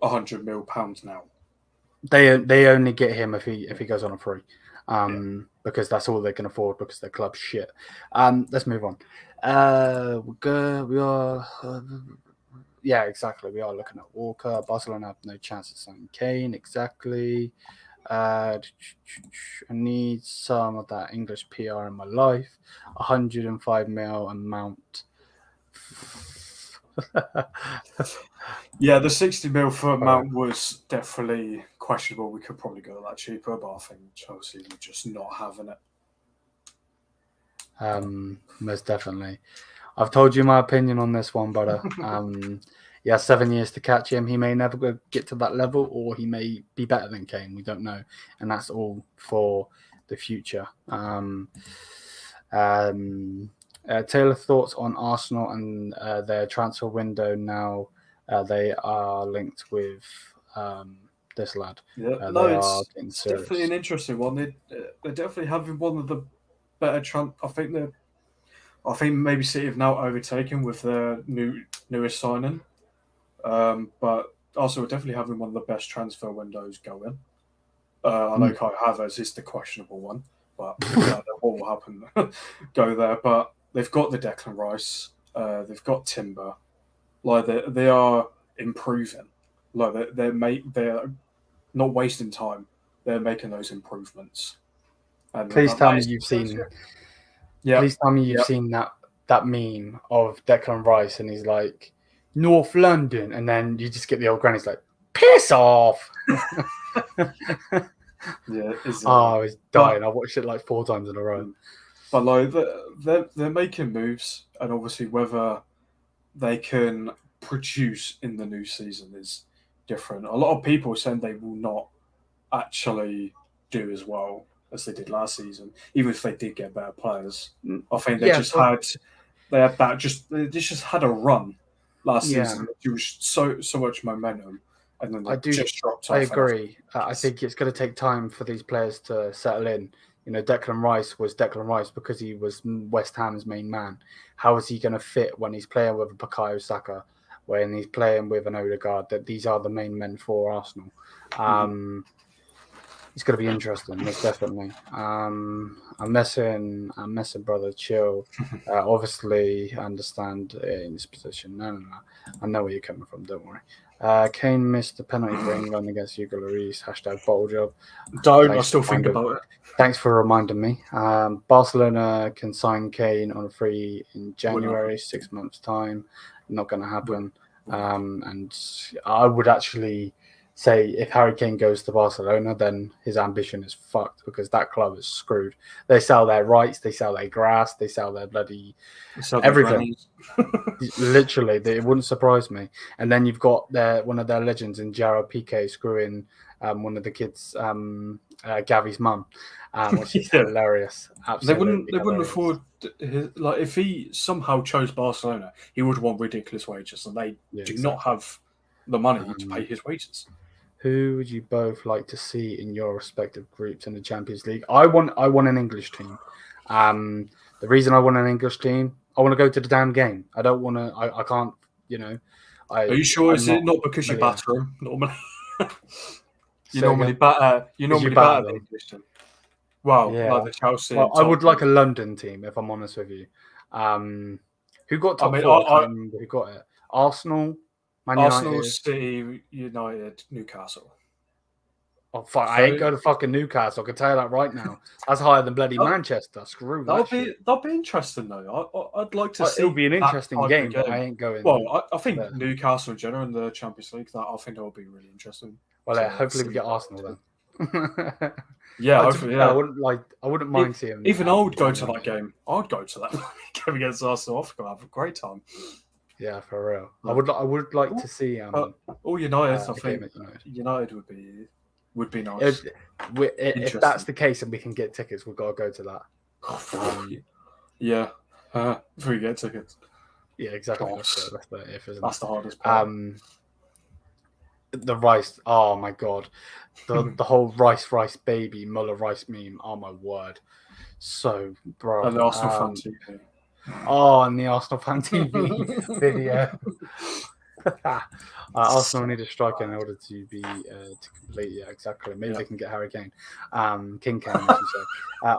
£100 million now. They only get him if he goes on a free. Because that's all they can afford because their club's shit. Let's move on. We're good. We are. Exactly. We are looking at Walker. Barcelona have no chance of signing Kane. Exactly. I need some of that English PR in my life. 105 mil amount. Yeah, the 60 mil for Mount was definitely questionable. We could probably go that cheaper, but I think Chelsea were just not having it. Most definitely. I've told you my opinion on this one, brother. He has 7 years to catch him. He may never get to that level, or he may be better than Kane. We don't know, and that's all for the future. Taylor, thoughts on Arsenal and their transfer window now? They are linked with this lad. Yeah, it's definitely an interesting one. They're definitely having one of the better I think maybe City have now overtaken with their newest signing. But also we're definitely having one of the best transfer windows going. I know Kai Havertz is the questionable one, but what will happen? Go there, but they've got the Declan Rice, they've got Timber, like they are improving, like they're not wasting time. They're making those improvements. And please tell me you've seen. Yeah. Please tell me you've seen that meme of Declan Rice, and he's like North London, and then you just get the old granny's like, piss off. Yeah, I was dying. I watched it like 4 times in a row. But like they're making moves, and obviously whether they can produce in the new season is different. A lot of people are saying they will not actually do as well as they did last season, even if they did get better players. I think they just had a run last season. It was so much momentum, and then they just dropped off. I agree. I think it's going to take time for these players to settle in. You know, Declan Rice was Declan Rice because he was West Ham's main man. How is he going to fit when he's playing with a Bukayo Saka, when he's playing with an Odegaard? That these are the main men for Arsenal. It's going to be interesting, most definitely. I'm messing, brother. Chill. Obviously, I understand in this position. No. I know where you're coming from. Don't worry. Kane missed the penalty for England against Hugo Lloris. # bottle job. I still think about it. Thanks for reminding me. Barcelona can sign Kane on a free in January, 6 months' time. Not going to happen. And I would actually say if Harry Kane goes to Barcelona, then his ambition is fucked because that club is screwed. They sell their rights, they sell their grass, they sell their bloody everything. Literally, it wouldn't surprise me. And then you've got one of their legends in Gerard Piqué screwing one of the kids, Gavi's mum, which is hilarious. Absolutely, they wouldn't afford like if he somehow chose Barcelona, he would want ridiculous wages, and they do not have the money to pay his wages. Who would you both like to see in your respective groups in the Champions League? I want an English team. The reason I want an English team, I want to go to the damn game. I don't want to. I can't. You know. Are you sure? Is it not because you batter them normally? You normally batter the English team. Well, like the Chelsea. Well, I would like a London team, if I'm honest with you. Who got top 4? I can't remember who got it. Arsenal. Man Arsenal, United. City, United, Newcastle. Oh, fuck. I ain't going to fucking Newcastle. I can tell you that right now. That's higher than bloody Manchester. Screw that. That'll be interesting, though. I'd like to see. It'll be an interesting game, but I ain't going. Well, I think Newcastle in general in the Champions League, I think that will be really interesting. Well, hopefully we get Arsenal then. Yeah, hopefully. I wouldn't mind seeing. Even I would go to that game. I'd go to that game against Arsenal. I think I'll have a great time. Yeah, for real. I would like to see. United. I think United would be nice. If that's the case and we can get tickets, we've got to go to that. Yeah, if we get tickets. Yeah, exactly. That's the hardest part. The rice. Oh my god, the whole rice baby Muller Rice meme. Oh my word, so bro. And the Arsenal fan TV. And the Arsenal fan TV video. Arsenal need a striker in order to be to complete. Yeah, exactly. Maybe they can get Harry Kane, King Kane. As you say.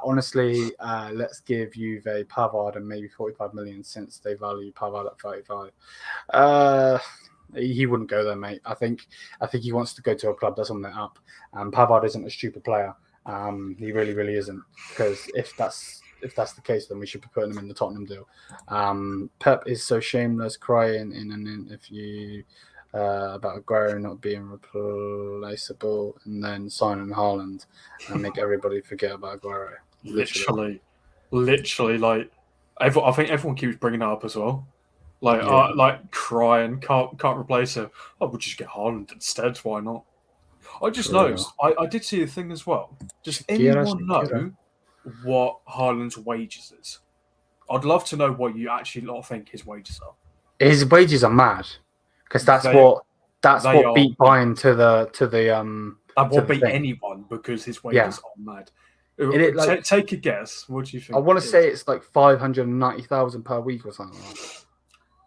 Honestly, let's give Juve Pavard and maybe 45 million since they value Pavard at 35. He wouldn't go there, mate. I think he wants to go to a club that's on the up. Pavard isn't a stupid player. He really isn't. Because if that's the case, then we should be putting him in the Tottenham deal. Pep is so shameless, crying in an interview about Aguero not being replaceable, and then signing Haaland and make everybody forget about Aguero. Literally, like I think everyone keeps bringing that up as well. Yeah. Like crying, can't replace him. Oh, we'll just get Haaland instead. Why not? I just For real. noticed. I did see a thing as well. Does anyone Shakira. know what Haaland's wages is? I'd love to know what you actually lot think his wages are. His wages are mad because that's They they what are beat Bayern to the that to will the beat thing. anyone because his Yeah. wages are mad. It like Take a guess. What do you I think? want to say it's like 590,000 per week or something like that.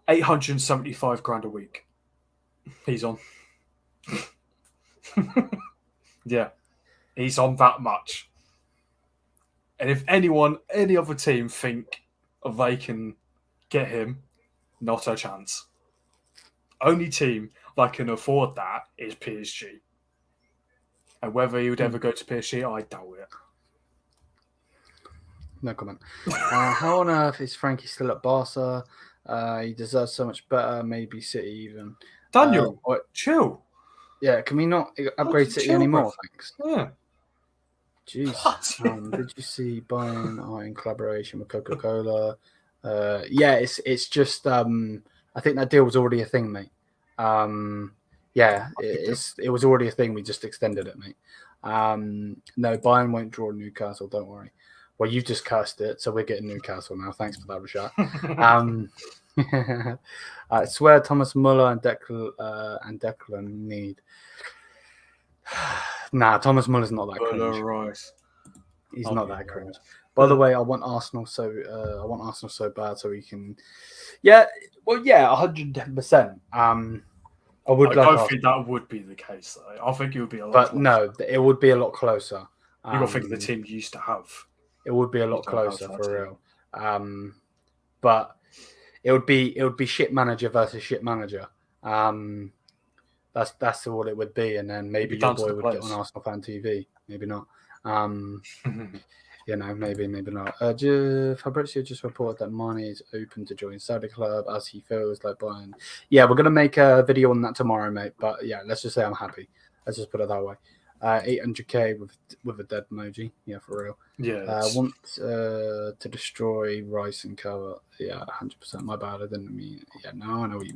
875 grand a week. He's on. Yeah, he's on that much. And if any other team think they can get him, not a chance. Only team that can afford that is PSG. And whether he would ever go to PSG, I doubt it. No comment. How on earth is Frankie still at Barca? He deserves so much better. Maybe City even. Daniel, chill. Yeah, can we not upgrade City chill, anymore? bro. Thanks. Yeah. Jeez. Did you see Bayern are in collaboration with Coca-Cola? Yeah, it's just I think that deal was already a thing, mate. Yeah, it was already a thing. We just extended it, mate. No, Bayern won't draw Newcastle. Don't worry. Well, you just cursed it, so we're getting Newcastle now. Thanks for that, Rashad. I swear Thomas Muller and Declan need. Nah, Thomas Muller's not that cringe. Rice. He's not that cringe. By the way, I want Arsenal so bad so we can. Yeah, well, yeah, 110%. I would. I don't think that would be the case, though. I think it would be a lot. But no, it would be a lot closer. You got to think of the team you used to have. It would be a lot closer for real. But it would be shit manager versus shit manager. That's all it would be, and then maybe your boy would get on Arsenal Fan TV. Maybe not. You know, maybe not. Fabrizio just reported that Mane is open to join Saudi club as he feels like Bayern. Yeah, we're gonna make a video on that tomorrow, mate. But yeah, let's just say I'm happy. Let's just put it that way. 800k with a dead emoji. Yeah, for real. Yeah. Want to destroy Rice and cover. Yeah, 100%. My bad. I didn't mean. Yeah, no, I know what you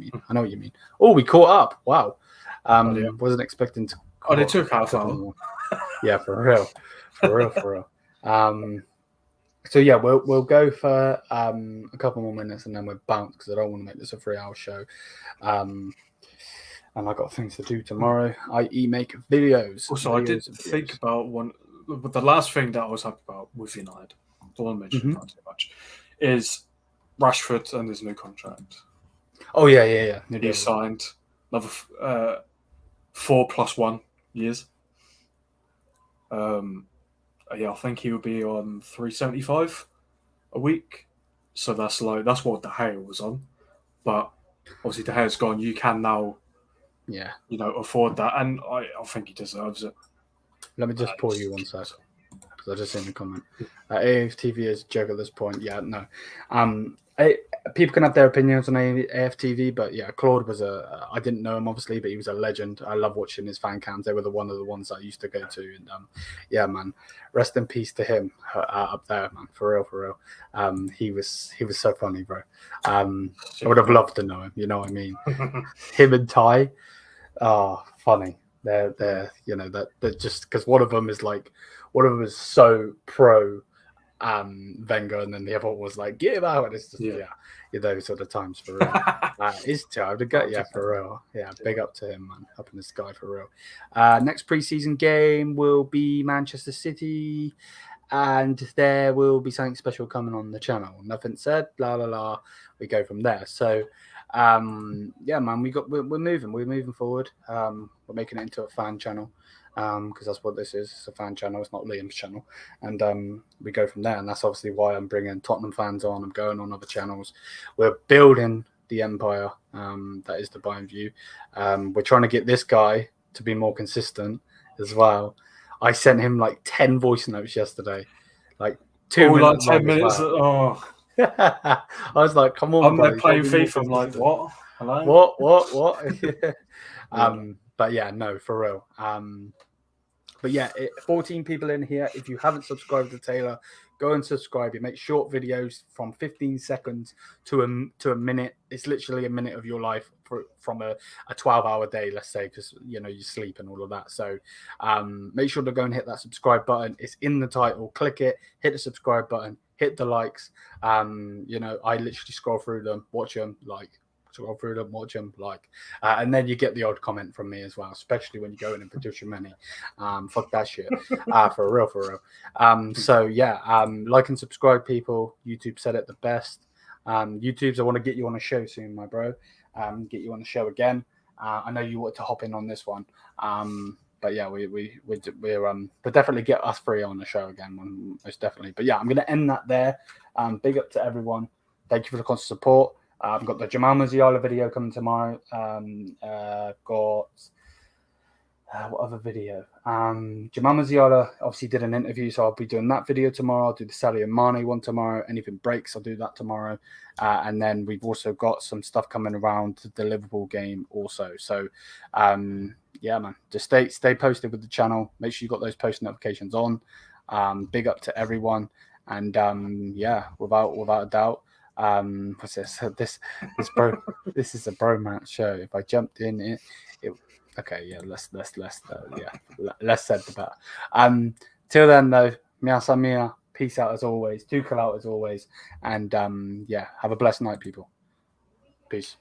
mean. Oh, we caught up. Wow. Wasn't expecting to. They took half hour. Yeah, for real. So yeah, we'll go for a couple more minutes and then we'll bounce because I don't want to make this a 3-hour show. And I got things to do tomorrow, i.e. make videos. Also, I did think about one. But the last thing that I was happy about with United, don't want to mention too much, is Rashford and his new contract. Oh yeah. He signed another 4+1 years. Yeah, I think he would be on 375 a week. So that's low. That's what De Gea was on. But obviously De Gea's gone. You can now, afford that, and I think he deserves it. Let me just pause you 1 sec because I just seen the comment. AFTV is a joke at this point. Yeah, no. People can have their opinions on AFTV, but yeah, Claude was I didn't know him obviously, but he was a legend. I love watching his fan cams. They were one of the ones I used to go to, and yeah, man, rest in peace to him up there, man. For real. He was so funny, bro. I would have loved to know him. You know what I mean? Him and Ty, funny. They're just because one of them is so pro Wenger, and then the other one was like, get him out. And it's just those sort of times for real. It's time to go. Yeah, for real. Yeah, big up to him, man. Up in the sky for real. Next preseason game will be Manchester City, and there will be something special coming on the channel. Nothing said. La la la. We go from there. So. Yeah, man, we're moving forward. We're making it into a fan channel because that's what this is. It's a fan channel. It's not Liam's channel, and we go from there. And that's obviously why I'm bringing Tottenham fans on. I'm going on other channels. We're building the empire that is the Bayern View. We're trying to get this guy to be more consistent as well. I sent him like 10 voice notes yesterday, like 2 minutes, like 10 minutes. Well. I was like, come on, I'm there playing FIFA. I'm like, what? Hello? What? But yeah, no, for real. But yeah, 14 people in here. If you haven't subscribed to Taylor, Go and subscribe. It makes short videos from 15 seconds to a minute. It's literally a minute of your life from a 12-hour day, let's say, because you sleep and all of that. So make sure to go and hit that subscribe button. It's in the title. Click it, hit the subscribe button, hit the likes. I literally scroll through them, watch them, scroll through them, watch them, and then you get the odd comment from me as well, especially when you go in and produce your money. Fuck that shit. For real. So yeah, like and subscribe, people. YouTube said it the best. YouTubes, I want to get you on a show soon, my bro. Get you on the show again. I know you want to hop in on this one. But yeah, we're definitely get us three on the show again, most definitely. But yeah, I'm gonna end that there. Big up to everyone. Thank you for the constant support. I've got the Jamal Musiala video coming tomorrow. Got what other video? Jamal Musiala obviously did an interview, so I'll be doing that video tomorrow. I'll do the Sadio Mane one tomorrow. Anything breaks, I'll do that tomorrow. And then we've also got some stuff coming around the Liverpool game also. So yeah, man, just stay posted with the channel. Make sure you got those post notifications on. Big up to everyone. And yeah, without a doubt. What's this? This is a bromance show. If I jumped in it okay, yeah, less said the better. Till then though, miasa mia, peace out as always, tukel out as always, and yeah, have a blessed night, people. Peace.